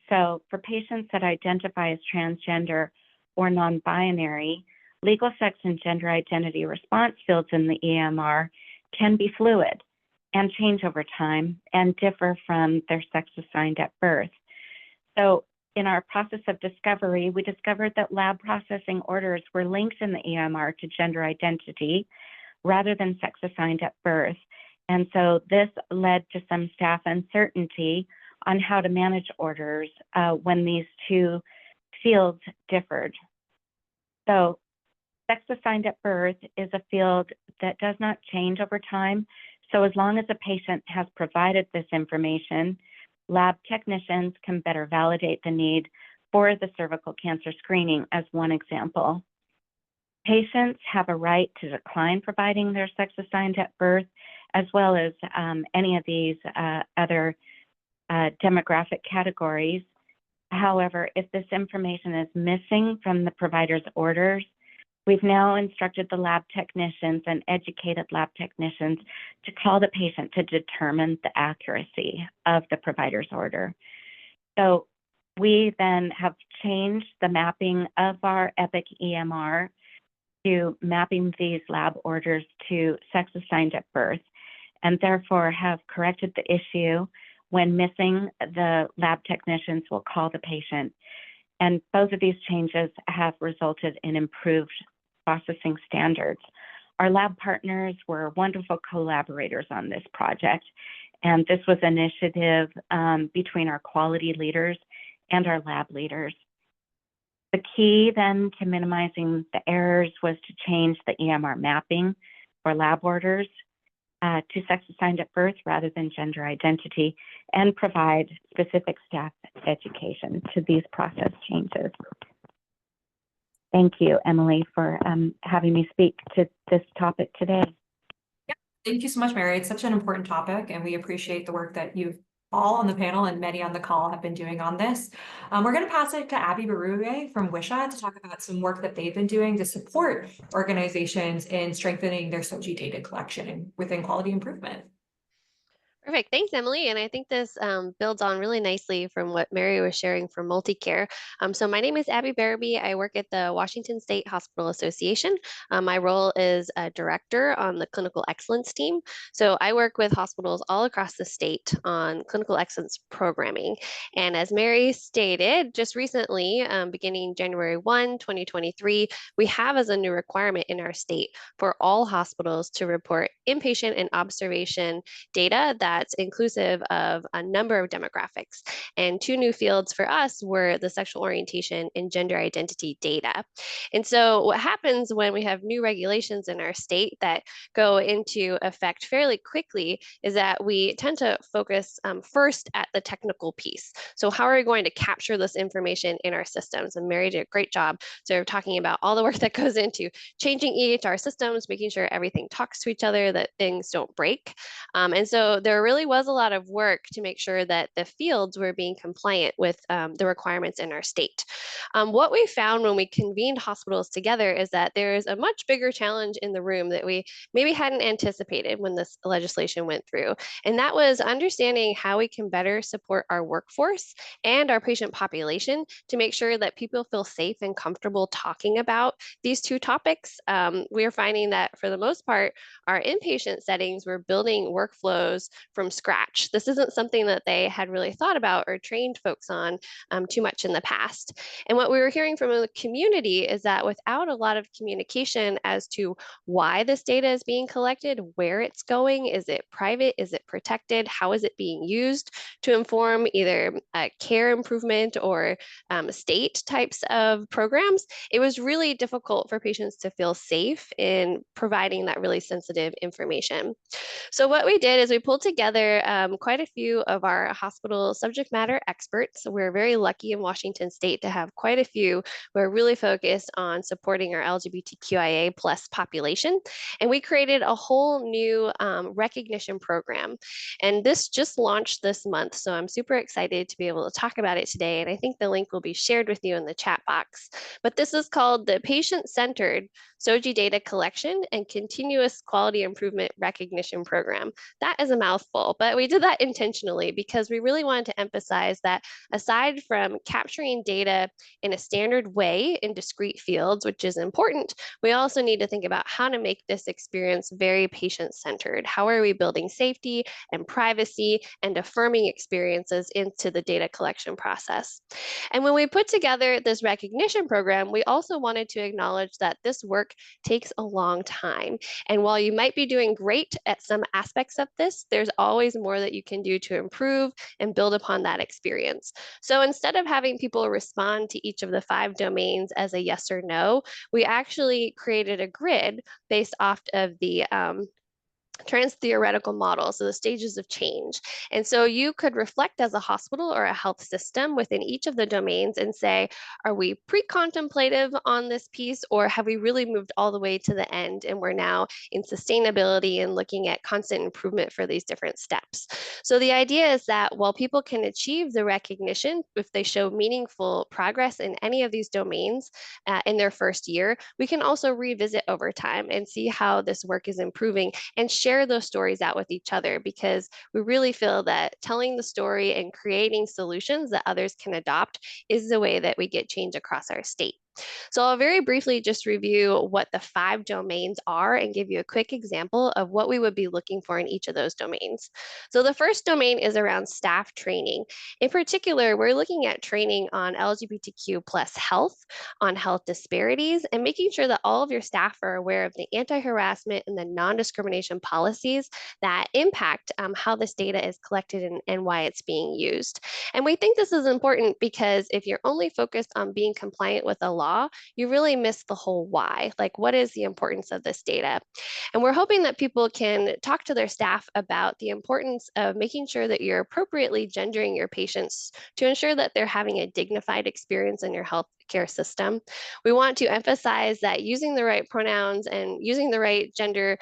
So for patients that identify as transgender or non-binary, legal sex and gender identity response fields in the EMR can be fluid and change over time and differ from their sex assigned at birth. So in our process of discovery, we discovered that lab processing orders were linked in the EMR to gender identity rather than sex assigned at birth. And so this led to some staff uncertainty on how to manage orders when these two fields differed. So sex assigned at birth is a field that does not change over time. So as long as a patient has provided this information, lab technicians can better validate the need for the cervical cancer screening as one example. Patients have a right to decline providing their sex assigned at birth, as well as any of these other demographic categories. However, if this information is missing from the provider's orders, we've now instructed the lab technicians and educated lab technicians to call the patient to determine the accuracy of the provider's order. So we then have changed the mapping of our Epic EMR to mapping these lab orders to sex assigned at birth, and therefore have corrected the issue. When missing, the lab technicians will call the patient. And both of these changes have resulted in improved processing standards. Our lab partners were wonderful collaborators on this project, and this was an initiative between our quality leaders and our lab leaders. The key then to minimizing the errors was to change the EMR mapping for lab orders to sex assigned at birth rather than gender identity, and provide specific staff education to these process changes. Thank you, Emily, for having me speak to this topic today. Yeah, thank you so much, Mary. It's such an important topic, and we appreciate the work that you've all on the panel and many on the call have been doing on this. We're going to pass it to Abby Baruwe from WSHA to talk about some work that they've been doing to support organizations in strengthening their SOGI data collection within quality improvement. Perfect. Thanks, Emily. And I think this builds on really nicely from what Mary was sharing from MultiCare. So my name is Abby Barabee. I work at the Washington State Hospital Association. My role is a director on the clinical excellence team. So I work with hospitals all across the state on clinical excellence programming. And as Mary stated, just recently, beginning January 1, 2023, we have as a new requirement in our state for all hospitals to report inpatient and observation data that that's inclusive of a number of demographics. And two new fields for us were the sexual orientation and gender identity data. And so what happens when we have new regulations in our state that go into effect fairly quickly is that we tend to focus first at the technical piece. So how are we going to capture this information in our systems? And Mary did a great job sort of talking about all the work that goes into changing EHR systems, making sure everything talks to each other, that things don't break. And so there really was a lot of work to make sure that the fields were being compliant with the requirements in our state. What we found when we convened hospitals together is that there is a much bigger challenge in the room that we maybe hadn't anticipated when this legislation went through. And that was understanding how we can better support our workforce and our patient population to make sure that people feel safe and comfortable talking about these two topics. We are finding that for the most part, our inpatient settings were building workflows from scratch. This isn't something that they had really thought about or trained folks on too much in the past. And what we were hearing from the community is that without a lot of communication as to why this data is being collected, where it's going, is it private, is it protected, how is it being used to inform either care improvement or state types of programs, it was really difficult for patients to feel safe in providing that really sensitive information. So what we did is we pulled together quite a few of our hospital subject matter experts. We're very lucky in Washington State to have quite a few who are really focused on supporting our LGBTQIA plus population. And we created a whole new recognition program. And this just launched this month. So I'm super excited to be able to talk about it today. And I think the link will be shared with you in the chat box. But this is called the Patient-Centered SOGI Data Collection and Continuous Quality Improvement Recognition Program. That is a mouthful, but we did that intentionally because we really wanted to emphasize that aside from capturing data in a standard way in discrete fields, which is important, we also need to think about how to make this experience very patient-centered. How are we building safety and privacy and affirming experiences into the data collection process? And when we put together this recognition program, we also wanted to acknowledge that this work takes a long time. And while you might be doing great at some aspects of this, there's always more that you can do to improve and build upon that experience. So instead of having people respond to each of the 5 domains as a yes or no, we actually created a grid based off of the trans-theoretical model, so the stages of change. And so you could reflect as a hospital or a health system within each of the domains and say, are we pre-contemplative on this piece, or have we really moved all the way to the end and we're now in sustainability and looking at constant improvement for these different steps? So the idea is that while people can achieve the recognition if they show meaningful progress in any of these domains in their first year, we can also revisit over time and see how this work is improving and share those stories out with each other, because we really feel that telling the story and creating solutions that others can adopt is the way that we get change across our state. So I'll very briefly just review what the 5 domains are and give you a quick example of what we would be looking for in each of those domains. So the first domain is around staff training. In particular, we're looking at training on LGBTQ plus health, on health disparities, and making sure that all of your staff are aware of the anti-harassment and the non-discrimination policies that impact how this data is collected and why it's being used. And we think this is important because if you're only focused on being compliant with a law, you really miss the whole why. Like, what is the importance of this data? And we're hoping that people can talk to their staff about the importance of making sure that you're appropriately gendering your patients to ensure that they're having a dignified experience in your healthcare system. We want to emphasize that using the right pronouns and using the right gender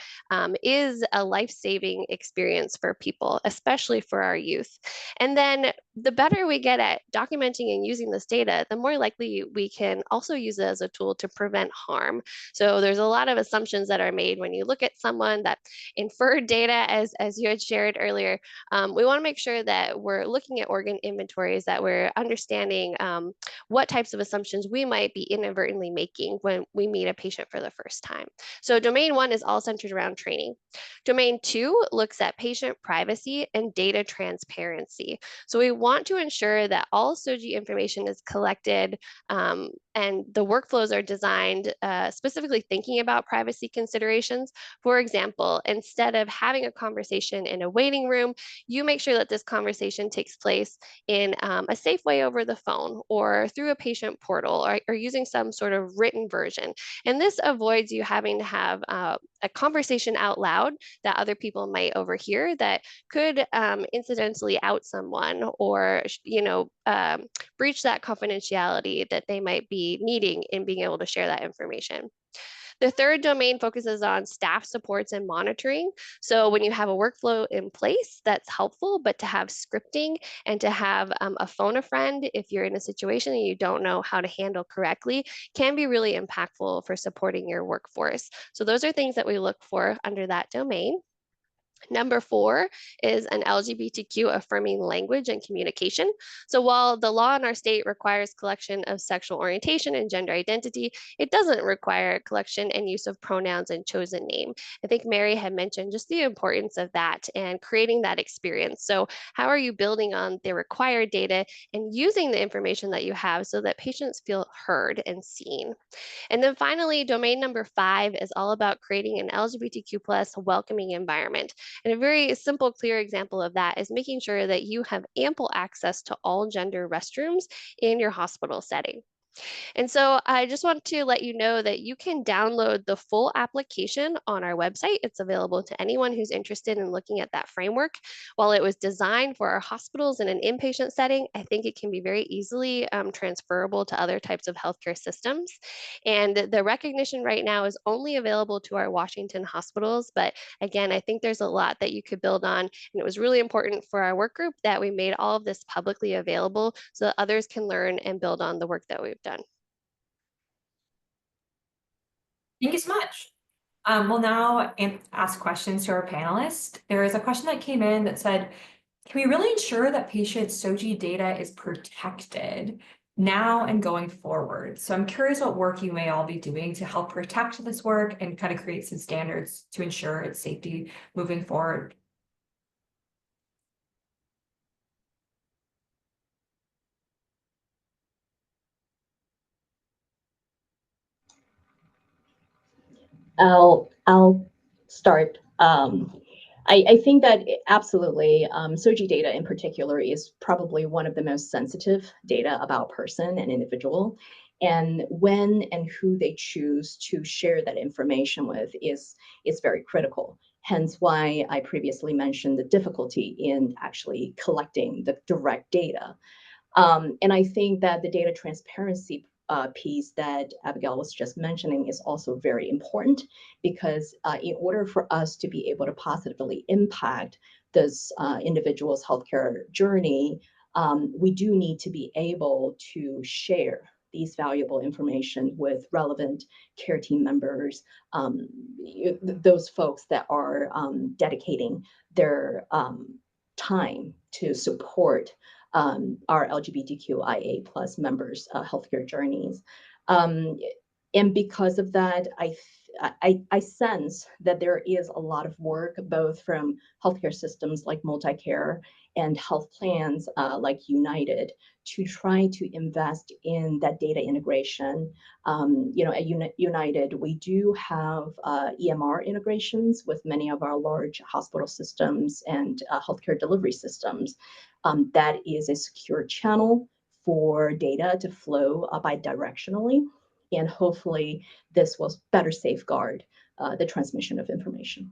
is a life-saving experience for people, especially for our youth. And then the better we get at documenting and using this data, the more likely we can also use it as a tool to prevent harm. So there's a lot of assumptions that are made when you look at someone that inferred data, as you had shared earlier. We want to make sure that we're looking at organ inventories, that we're understanding what types of assumptions assumptions we might be inadvertently making when we meet a patient for the first time. So domain 1 is all centered around training. Domain 2 looks at patient privacy and data transparency. So we want to ensure that all SOGI information is collected and the workflows are designed specifically thinking about privacy considerations. For example, instead of having a conversation in a waiting room, you make sure that this conversation takes place in a safe way over the phone or through a patient portal or using some sort of written version. And this avoids you having to have a conversation out loud that other people might overhear that could incidentally out someone or, breach that confidentiality that they might be needing in being able to share that information. The third domain focuses on staff supports and monitoring. So when you have a workflow in place, that's helpful, but to have scripting and to have a phone a friend if you're in a situation and you don't know how to handle correctly can be really impactful for supporting your workforce. So those are things that we look for under that domain. Number 4 is an LGBTQ affirming language and communication. So while the law in our state requires collection of sexual orientation and gender identity, it doesn't require collection and use of pronouns and chosen name. I think Mary had mentioned just the importance of that and creating that experience. So how are you building on the required data and using the information that you have so that patients feel heard and seen? And then finally, domain number 5 is all about creating an LGBTQ plus welcoming environment. And a very simple, clear example of that is making sure that you have ample access to all gender restrooms in your hospital setting. And so I just want to let you know that you can download the full application on our website. It's available to anyone who's interested in looking at that framework. While it was designed for our hospitals in an inpatient setting, I think it can be very easily transferable to other types of healthcare systems. And the recognition right now is only available to our Washington hospitals. But again, I think there's a lot that you could build on. And it was really important for our work group that we made all of this publicly available so that others can learn and build on the work that we've done. Thank you so much. We'll now ask questions to our panelists. There is a question that came in that said, can we really ensure that patient SOGI data is protected now and going forward? So I'm curious what work you may all be doing to help protect this work and kind of create some standards to ensure its safety moving forward. I'll start. I think that absolutely, SOGI data in particular is probably one of the most sensitive data about person and individual. And when and who they choose to share that information with is very critical. Hence why I previously mentioned the difficulty in actually collecting the direct data. And I think that the data transparency piece that Abigail was just mentioning is also very important because in order for us to be able to positively impact this individual's healthcare journey, we do need to be able to share these valuable information with relevant care team members, those folks that are dedicating their time to support our LGBTQIA plus members' healthcare journeys. And because of that, I sense that there is a lot of work, both from healthcare systems like MultiCare and health plans like United, to try to invest in that data integration. At United, we do have EMR integrations with many of our large hospital systems and healthcare delivery systems. That is a secure channel for data to flow bidirectionally. And hopefully this will better safeguard the transmission of information.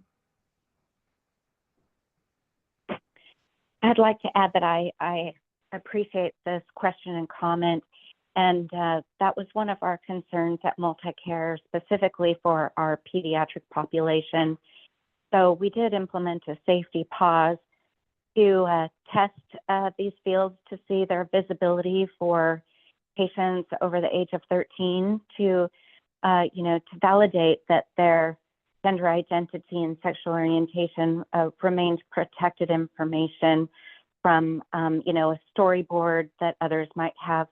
I'd like to add that I appreciate this question and comment. And that was one of our concerns at MultiCare, specifically for our pediatric population. So we did implement a safety pause to test these fields to see their visibility for patients over the age of 13 to validate that their gender identity and sexual orientation remains protected information from, a storyboard that others might have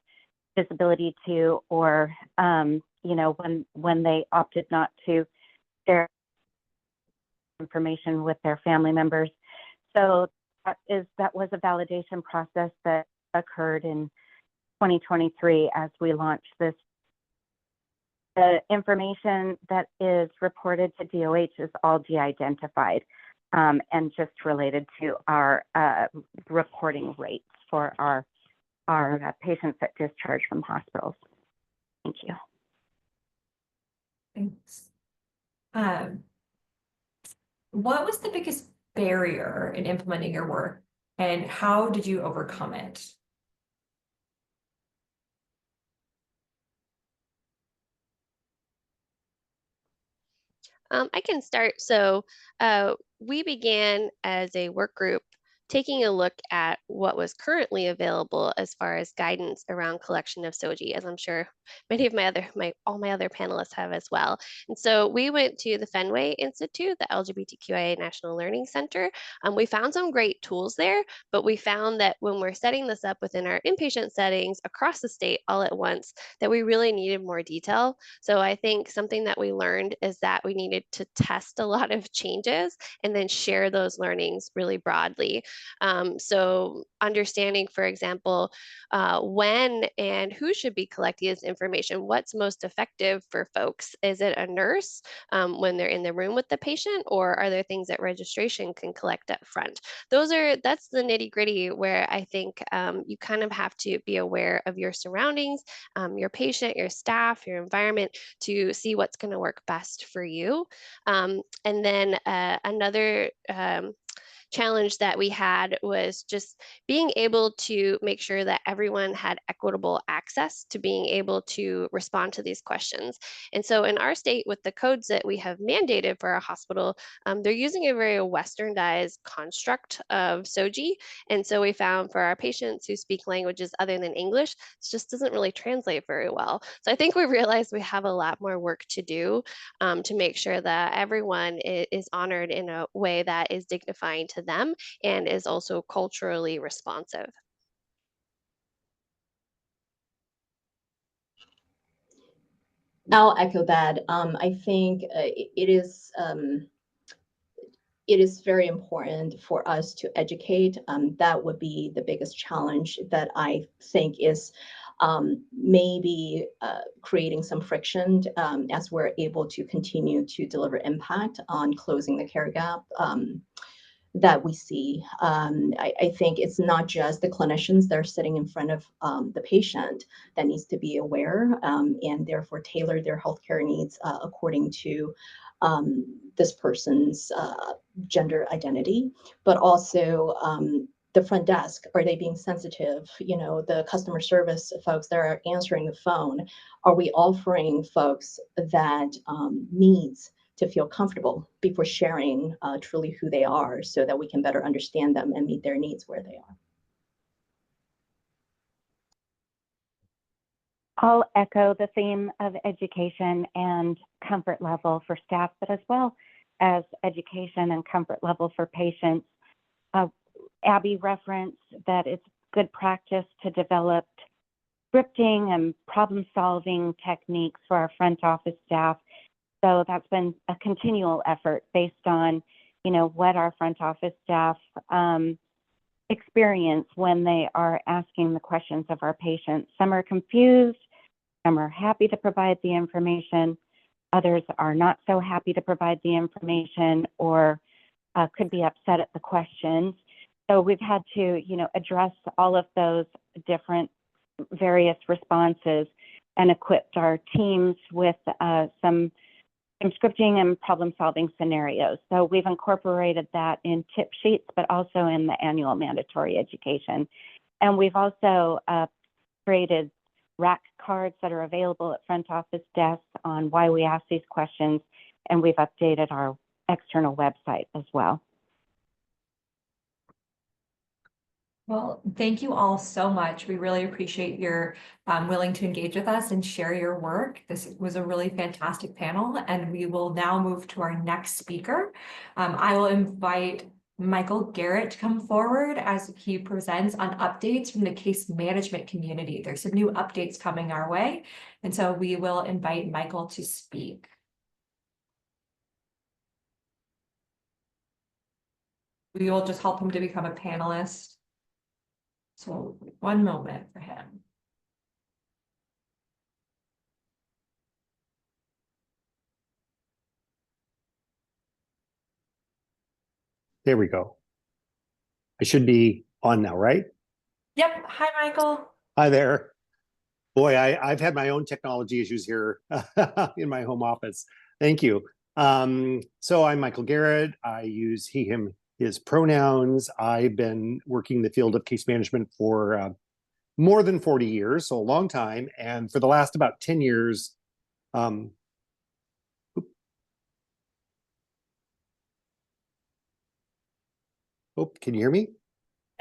visibility to, or when they opted not to share information with their family members. So that was a validation process that occurred in 2023 as we launched this. The information that is reported to DOH is all de-identified and just related to our reporting rates for our patients that discharge from hospitals. Thank you. Thanks. What was the biggest barrier in implementing your work, and how did you overcome it? I can start. So we began as a work group taking a look at what was currently available as far as guidance around collection of SOGI, as I'm sure many of all my other panelists have as well. And so we went to the Fenway Institute, the LGBTQIA National Learning Center. We found some great tools there, but we found that when we're setting this up within our inpatient settings across the state all at once, that we really needed more detail. So I think something that we learned is that we needed to test a lot of changes and then share those learnings really broadly. So understanding, for example, when and who should be collecting this information, what's most effective for folks? Is it a nurse when they're in the room with the patient, or are there things that registration can collect up front? That's the nitty gritty where I think you kind of have to be aware of your surroundings, your patient, your staff, your environment to see what's going to work best for you. And then another challenge that we had was just being able to make sure that everyone had equitable access to being able to respond to these questions. And so in our state, with the codes that we have mandated for our hospital, they're using a very westernized construct of SOGI. And so we found for our patients who speak languages other than English, it just doesn't really translate very well. So I think we realized we have a lot more work to do to make sure that everyone is honored in a way that is dignifying to them and is also culturally responsive. I'll echo that. I think it is very important for us to educate. That would be the biggest challenge that I think is maybe creating some friction as we're able to continue to deliver impact on closing the care gap that we see. I think it's not just the clinicians that are sitting in front of the patient that needs to be aware and therefore tailor their healthcare needs according to this person's gender identity, but also the front desk. Are they being sensitive? The customer service folks that are answering the phone, are we offering folks that needs to feel comfortable before sharing truly who they are so that we can better understand them and meet their needs where they are? I'll echo the theme of education and comfort level for staff, but as well as education and comfort level for patients. Abby referenced that it's good practice to develop scripting and problem-solving techniques for our front office staff. So that's been a continual effort based on, what our front office staff experience when they are asking the questions of our patients. Some are confused, some are happy to provide the information, others are not so happy to provide the information or could be upset at the questions. So we've had to, address all of those different various responses and equipped our teams with some scripting and problem-solving scenarios. So we've incorporated that in tip sheets, but also in the annual mandatory education. And we've also created rack cards that are available at front office desks on why we ask these questions, and we've updated our external website as well. Well, thank you all so much. We really appreciate your willing to engage with us and share your work. This was a really fantastic panel, and we will now move to our next speaker. I will invite Michael Garrett to come forward as he presents on updates from the case management community. There's some new updates coming our way, and so we will invite Michael to speak. We will just help him to become a panelist. So 1 moment for him. There we go. I should be on now, right? Yep. Hi, Michael. Hi there. Boy, I've had my own technology issues here in my home office. Thank you. So I'm Michael Garrett. I use he, him, his pronouns. I've been working in the field of case management for more than 40 years, so a long time. And for the last about 10 years, can you hear me?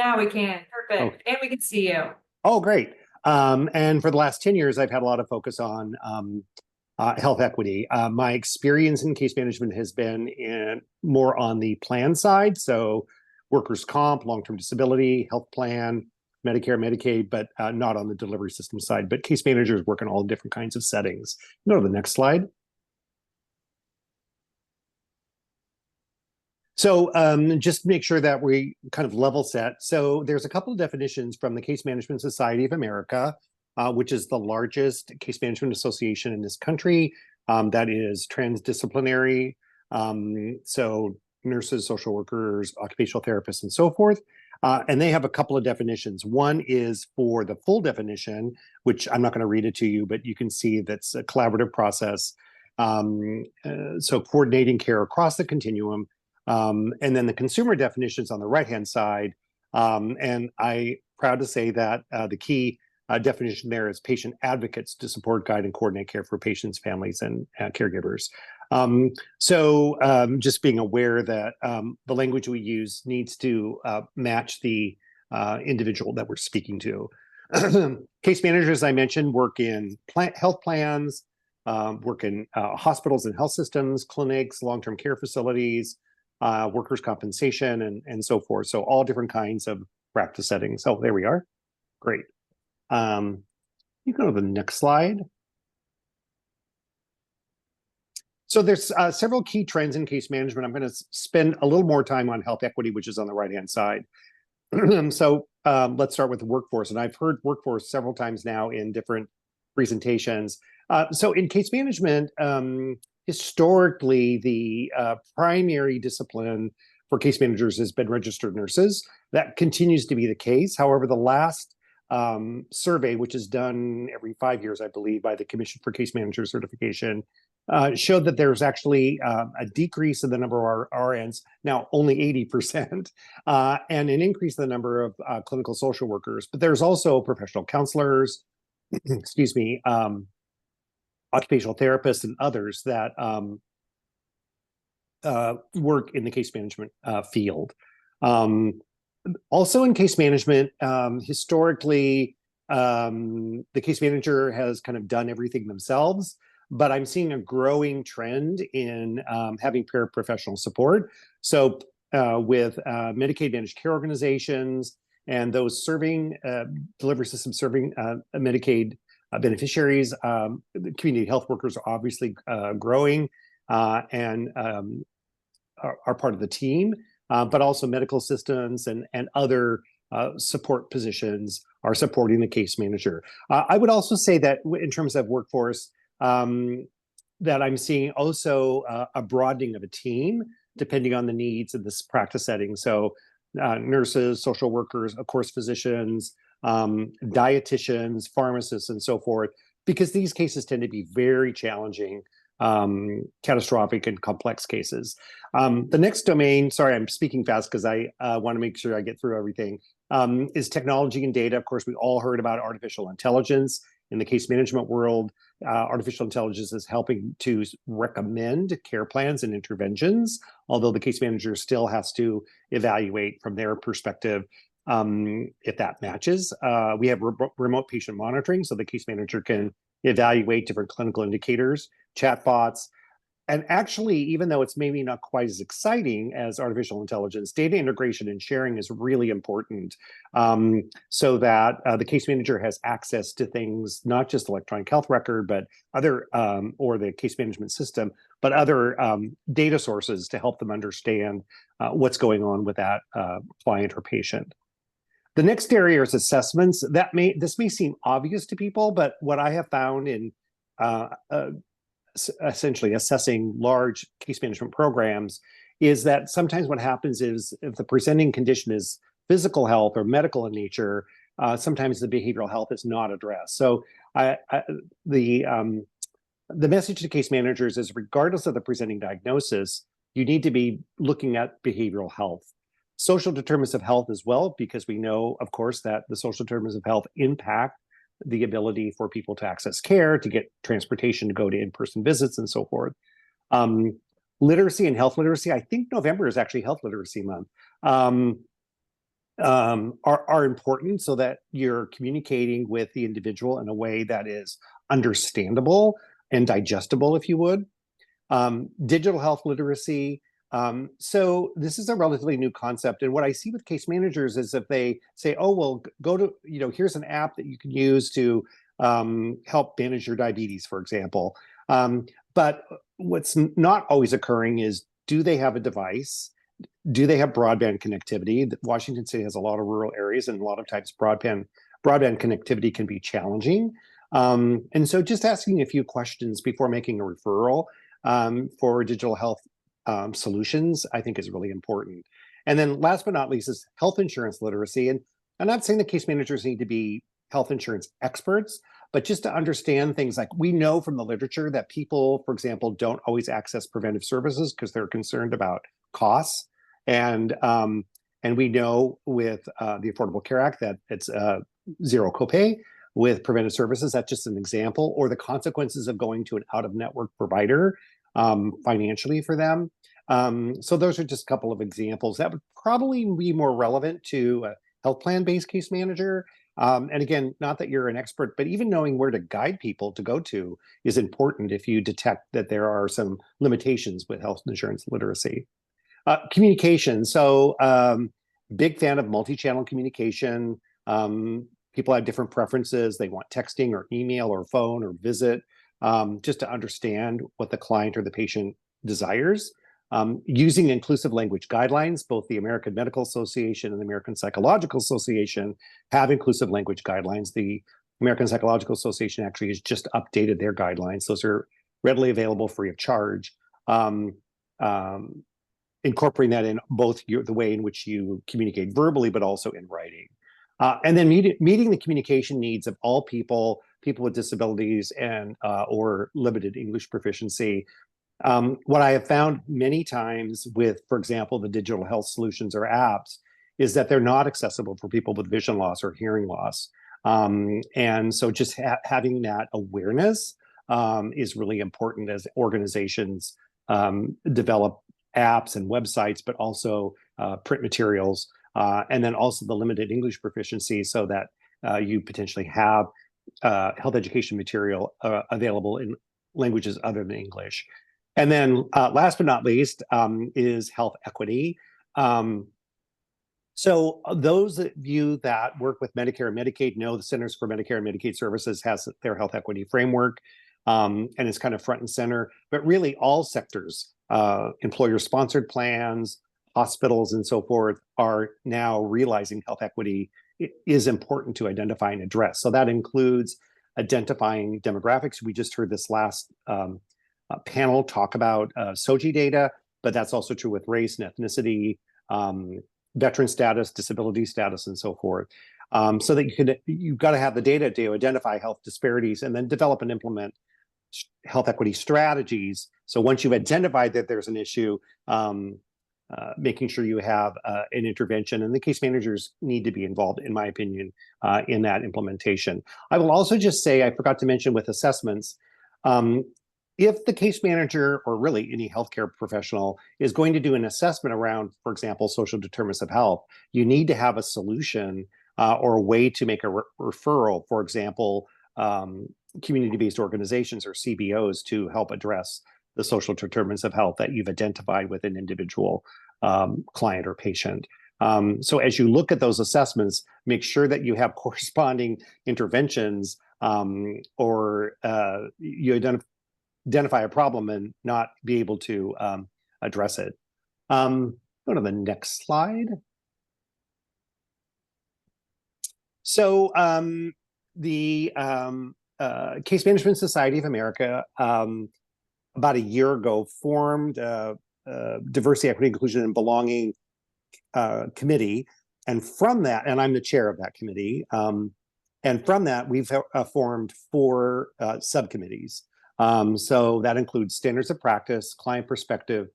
Now we can. Perfect. Okay. And we can see you. Oh, great. And for the last 10 years, I've had a lot of focus on health equity. My experience in case management has been more on the plan side. So workers' comp, long-term disability, health plan, Medicare, Medicaid, but not on the delivery system side. But case managers work in all different kinds of settings. Go to the next slide. So just to make sure that we kind of level set. So there's a couple of definitions from the Case Management Society of America, which is the largest case management association in this country. That is transdisciplinary. So nurses, social workers, occupational therapists, and so forth. And they have a couple of definitions. One is for the full definition, which I'm not going to read it to you, but you can see that's a collaborative process. So coordinating care across the continuum. And then the consumer definitions on the right-hand side. And I'm proud to say that the key definition there is patient advocates to support, guide, and coordinate care for patients, families, and caregivers. Just being aware that the language we use needs to match the individual that we're speaking to. Case managers, as I mentioned, work in health plans, work in hospitals and health systems, clinics, long-term care facilities, workers' compensation, and so forth. So all different kinds of practice settings. So there we are. Great. You go to the next slide. So there's several key trends in case management. I'm going to spend a little more time on health equity, which is on the right-hand side. So let's start with the workforce. And I've heard workforce several times now in different presentations. So in case management, historically, the primary discipline for case managers has been registered nurses. That continues to be the case. However, the last survey, which is done every 5 years, I believe, by the Commission for Case Manager Certification, showed that there's actually a decrease in the number of RNs, now only 80%, and an increase in the number of clinical social workers. But there's also professional counselors, excuse me, occupational therapists, and others that work in the case management field. Also in case management, historically, the case manager has kind of done everything themselves, but I'm seeing a growing trend in having paraprofessional support. So with Medicaid managed care organizations and those serving delivery systems serving Medicaid beneficiaries, the community health workers are obviously growing and are part of the team, but also medical assistants and other support positions are supporting the case manager. I would also say that in terms of workforce, that I'm seeing also a broadening of a team depending on the needs of this practice setting. So nurses, social workers, of course, physicians, dietitians, pharmacists, and so forth, because these cases tend to be very challenging, catastrophic and complex cases. The next domain, sorry, I'm speaking fast because I want to make sure I get through everything, is technology and data. Of course, we all heard about artificial intelligence in the case management world. Artificial intelligence is helping to recommend care plans and interventions, although the case manager still has to evaluate from their perspective if that matches. We have remote patient monitoring, so the case manager can evaluate different clinical indicators, chatbots, And actually, even though it's maybe not quite as exciting as artificial intelligence, data integration and sharing is really important, so that the case manager has access to things, not just electronic health record, but other, or the case management system, but other data sources to help them understand what's going on with that client or patient. The next area is assessments. This may seem obvious to people, but what I have found in essentially assessing large case management programs is that sometimes what happens is if the presenting condition is physical health or medical in nature, sometimes the behavioral health is not addressed. So the message to case managers is, regardless of the presenting diagnosis, you need to be looking at behavioral health. Social determinants of health as well, because we know, of course, that the social determinants of health impact the ability for people to access care, to get transportation, to go to in-person visits, and so forth. Literacy and health literacy, I think November is actually Health Literacy Month, are important, so that you're communicating with the individual in a way that is understandable and digestible, if you would. Digital health literacy. So this is a relatively new concept. And what I see with case managers is if they say, oh, well, go to, here's an app that you can use to help manage your diabetes, for example. But what's not always occurring is, do they have a device? Do they have broadband connectivity? Washington State has a lot of rural areas, and a lot of times broadband connectivity can be challenging. And so just asking a few questions before making a referral for digital health solutions, I think, is really important. And then last but not least is health insurance literacy. And I'm not saying that case managers need to be health insurance experts, but just to understand things like, we know from the literature that people, for example, don't always access preventive services because they're concerned about costs. And we know with the Affordable Care Act that it's zero copay with preventive services. That's just an example, or the consequences of going to an out-of-network provider financially for them. So those are just a couple of examples that would probably be more relevant to a health plan-based case manager. And again, not that you're an expert, but even knowing where to guide people to go to is important if you detect that there are some limitations with health insurance literacy. Communication. So big fan of multi-channel communication. People have different preferences. They want texting or email or phone or visit, just to understand what the client or the patient desires. Using inclusive language guidelines, both the American Medical Association and the American Psychological Association have inclusive language guidelines. The American Psychological Association actually has just updated their guidelines. Those are readily available free of charge. Incorporating that in both the way in which you communicate verbally, but also in writing. And then meeting the communication needs of all people with disabilities and or limited English proficiency. What I have found many times with, for example, the digital health solutions or apps, is that they're not accessible for people with vision loss or hearing loss. And so just having that awareness is really important as organizations develop apps and websites, but also print materials, and then also the limited English proficiency, so that you potentially have health education material available in languages other than English. And then last but not least is health equity. So those of you that work with Medicare and Medicaid know the Centers for Medicare and Medicaid Services has their health equity framework, and it's kind of front and center. But really all sectors, employer-sponsored plans, hospitals, and so forth, are now realizing health equity is important to identify and address. So that includes identifying demographics. We just heard this last panel talk about SOGI data, but that's also true with race and ethnicity, veteran status, disability status, and so forth. So that you've got to have the data to identify health disparities and then develop and implement health equity strategies. So once you've identified that there's an issue, making sure you have an intervention, and the case managers need to be involved, in my opinion, in that implementation. I will also just say, I forgot to mention with assessments, if the case manager, or really any healthcare professional, is going to do an assessment around, for example, social determinants of health, you need to have a solution or a way to make a referral, for example, community-based organizations or CBOs, to help address the social determinants of health that you've identified with an individual client or patient. So as you look at those assessments, make sure that you have corresponding interventions or you identify a problem and not be able to address it. Go to the next slide. So the Case Management Society of America about a year ago formed Diversity, Equity, Inclusion, and Belonging committee. And from that, and I'm the chair of that committee, and from that, we've formed 4 subcommittees. So that includes standards of practice, client perspective,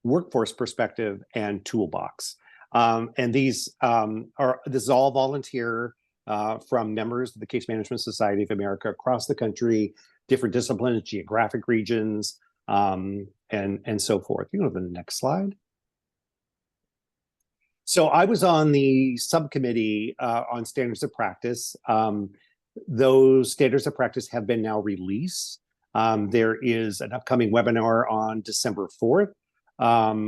workforce perspective, and toolbox. And these this is all volunteer from members of the Case Management Society of America across the country, different disciplines, geographic regions, and so forth. You go to the next slide. So I was on the subcommittee on standards of practice. Those standards of practice have been now released. There is an upcoming webinar on December 4th,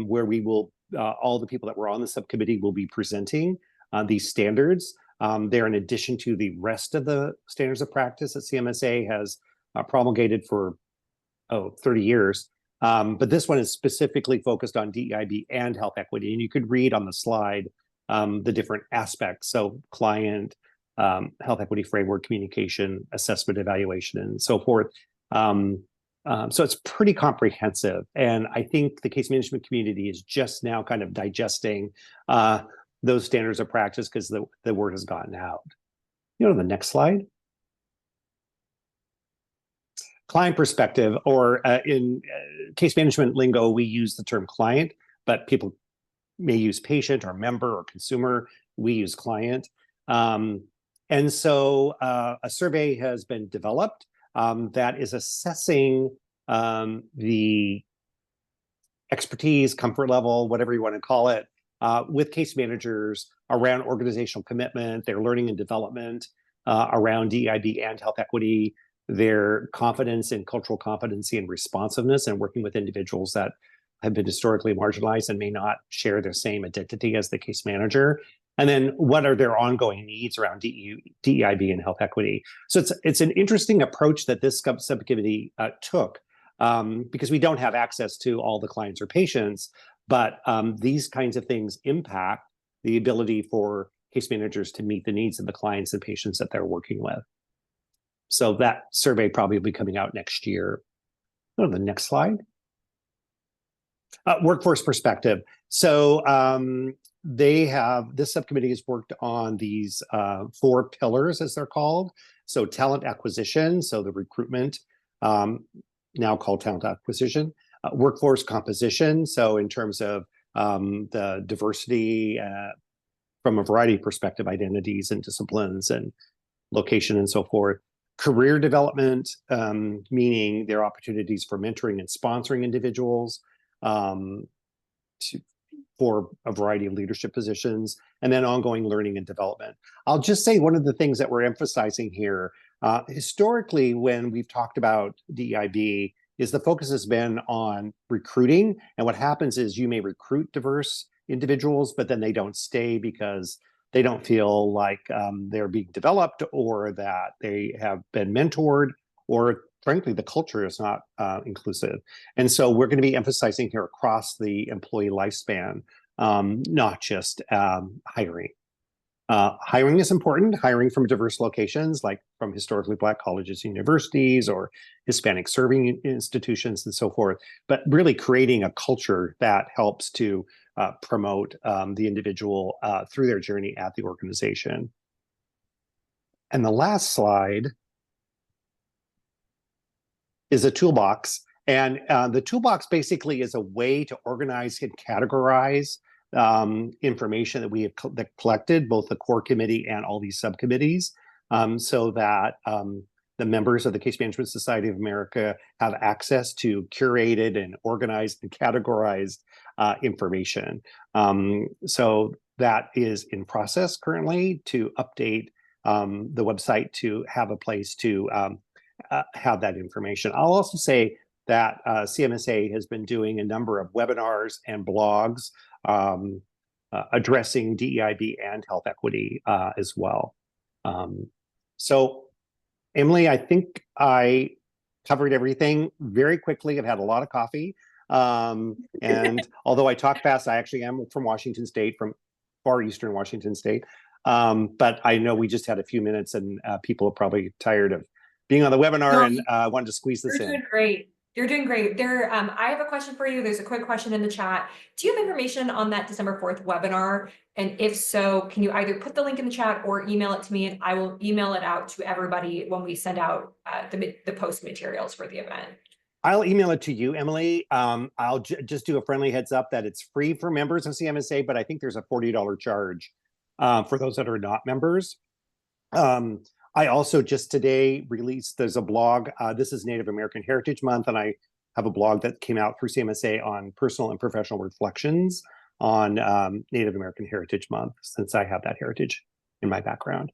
where we will, all the people that were on the subcommittee will be presenting these standards. They're in addition to the rest of the standards of practice that CMSA has promulgated for 30 years. But this one is specifically focused on DEIB and health equity. And you could read on the slide the different aspects. So client, health equity framework, communication, assessment, evaluation, and so forth. So it's pretty comprehensive. And I think the case management community is just now kind of digesting those standards of practice because the word has gotten out. You know, the next slide. Client perspective, or in case management lingo, we use the term client, but people may use patient or member or consumer. We use client. And so a survey has been developed that is assessing the expertise, comfort level, whatever you want to call it, with case managers around organizational commitment, their learning and development around DEIB and health equity, their confidence in cultural competency and responsiveness and working with individuals that have been historically marginalized and may not share their same identity as the case manager. And then what are their ongoing needs around DEIB and health equity? So it's an interesting approach that this subcommittee took because we don't have access to all the clients or patients, but these kinds of things impact the ability for case managers to meet the needs of the clients and patients that they're working with. So that survey probably will be coming out next year. Go to the next slide. Workforce perspective. So this subcommittee has worked on these 4 pillars, as they're called. So talent acquisition, so the recruitment, now called talent acquisition. Workforce composition, so in terms of the diversity from a variety of perspective, identities and disciplines and location and so forth. Career development, meaning there are opportunities for mentoring and sponsoring individuals for a variety of leadership positions, and then ongoing learning and development. I'll just say one of the things that we're emphasizing here, historically, when we've talked about DEIB, is the focus has been on recruiting. And what happens is you may recruit diverse individuals, but then they don't stay because they don't feel like they're being developed or that they have been mentored, or frankly, the culture is not inclusive. And so we're going to be emphasizing here across the employee lifespan, not just hiring. Hiring is important, hiring from diverse locations, like from historically Black colleges and universities or Hispanic serving institutions and so forth, but really creating a culture that helps to promote the individual through their journey at the organization. And the last slide is a toolbox. And the toolbox basically is a way to organize and categorize information that we have collected, both the core committee and all these subcommittees, so that the members of the Case Management Society of America have access to curated and organized and categorized information. So that is in process currently to update the website to have a place to have that information. I'll also say that CMSA has been doing a number of webinars and blogs addressing DEIB and health equity as well. So, Emily, I think I covered everything very quickly. I've had a lot of coffee. And although I talk fast, I actually am from Washington State, from far eastern Washington State. But I know we just had a few minutes and people are probably tired of being on the webinar and wanted to squeeze this in. You're doing great. You're doing great. I have a question for you. There's a quick question in the chat. Do you have information on that December 4th webinar? And if so, can you either put the link in the chat or email it to me, and I will email it out to everybody when we send out the post materials for the event. I'll email it to you, Emily. I'll just do a friendly heads up that it's free for members of CMSA, but I think there's a $40 charge for those that are not members. I also just today released, there's a blog, this is Native American Heritage Month, and I have a blog that came out through CMSA on personal and professional reflections on Native American Heritage Month, since I have that heritage in my background.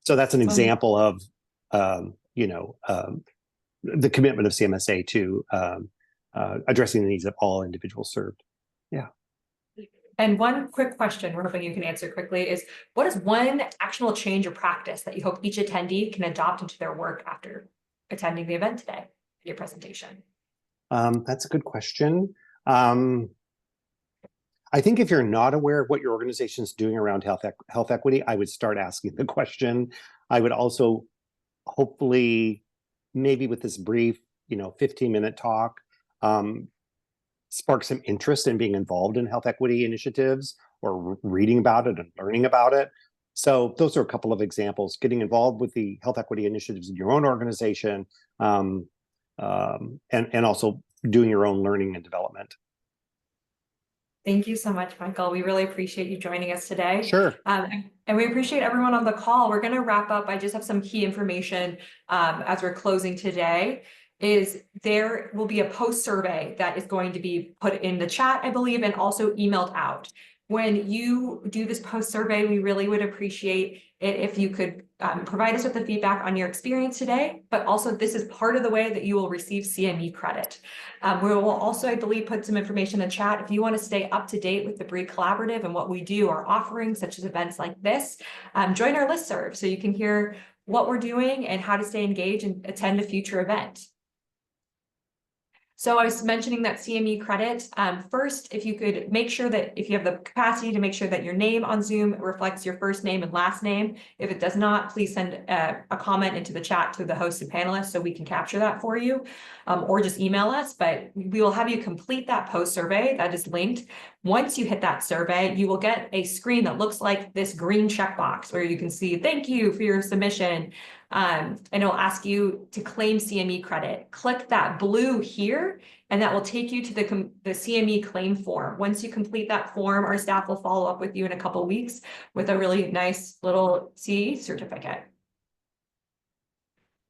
So that's an example of, the commitment of CMSA to addressing the needs of all individuals served. Yeah. And one quick question we're hoping you can answer quickly is, what is one actionable change or practice that you hope each attendee can adopt into their work after attending the event today, your presentation? That's a good question. I think if you're not aware of what your organization is doing around health equity, I would start asking the question. I would also hopefully, maybe with this brief, 15-minute talk, spark some interest in being involved in health equity initiatives or reading about it and learning about it. So those are a couple of examples: getting involved with the health equity initiatives in your own organization, and also doing your own learning and development. Thank you so much, Michael. We really appreciate you joining us today. Sure. And we appreciate everyone on the call. We're going to wrap up. I just have some key information as we're closing today. There will be a post survey that is going to be put in the chat, I believe, and also emailed out. When you do this post survey, we really would appreciate it if you could provide us with the feedback on your experience today, but also this is part of the way that you will receive CME credit. We will also, I believe, put some information in the chat. If you want to stay up to date with the Bree Collaborative and what we do, our offerings, such as events like this, join our listserv so you can hear what we're doing and how to stay engaged and attend a future event. So I was mentioning that CME credit. First, if you could make sure that if you have the capacity to make sure that your name on Zoom reflects your first name and last name. If it does not, please send a comment into the chat to the hosts and panelists so we can capture that for you, or just email us. But we will have you complete that post survey that is linked. Once you hit that survey, you will get a screen that looks like this green checkbox where you can see, thank you for your submission. And it'll ask you to claim CME credit. Click that blue here, and that will take you to the CME claim form. Once you complete that form, our staff will follow up with you in a couple of weeks with a really nice little CE certificate.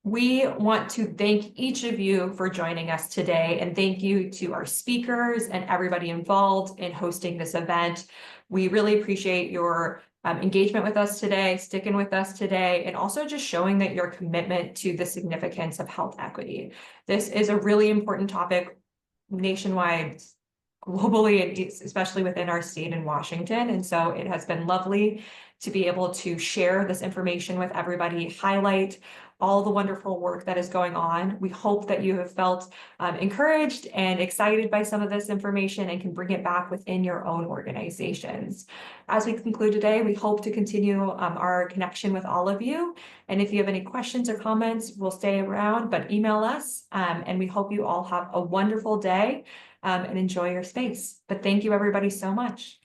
We want to thank each of you for joining us today, and thank you to our speakers and everybody involved in hosting this event. We really appreciate your engagement with us today, sticking with us today, and also just showing that your commitment to the significance of health equity. This is a really important topic nationwide, globally, and especially within our state in Washington. And so it has been lovely to be able to share this information with everybody, highlight all the wonderful work that is going on. We hope that you have felt encouraged and excited by some of this information and can bring it back within your own organizations. As we conclude today, we hope to continue our connection with all of you. And if you have any questions or comments, we'll stay around, but email us. And we hope you all have a wonderful day and enjoy your space. But thank you everybody so much.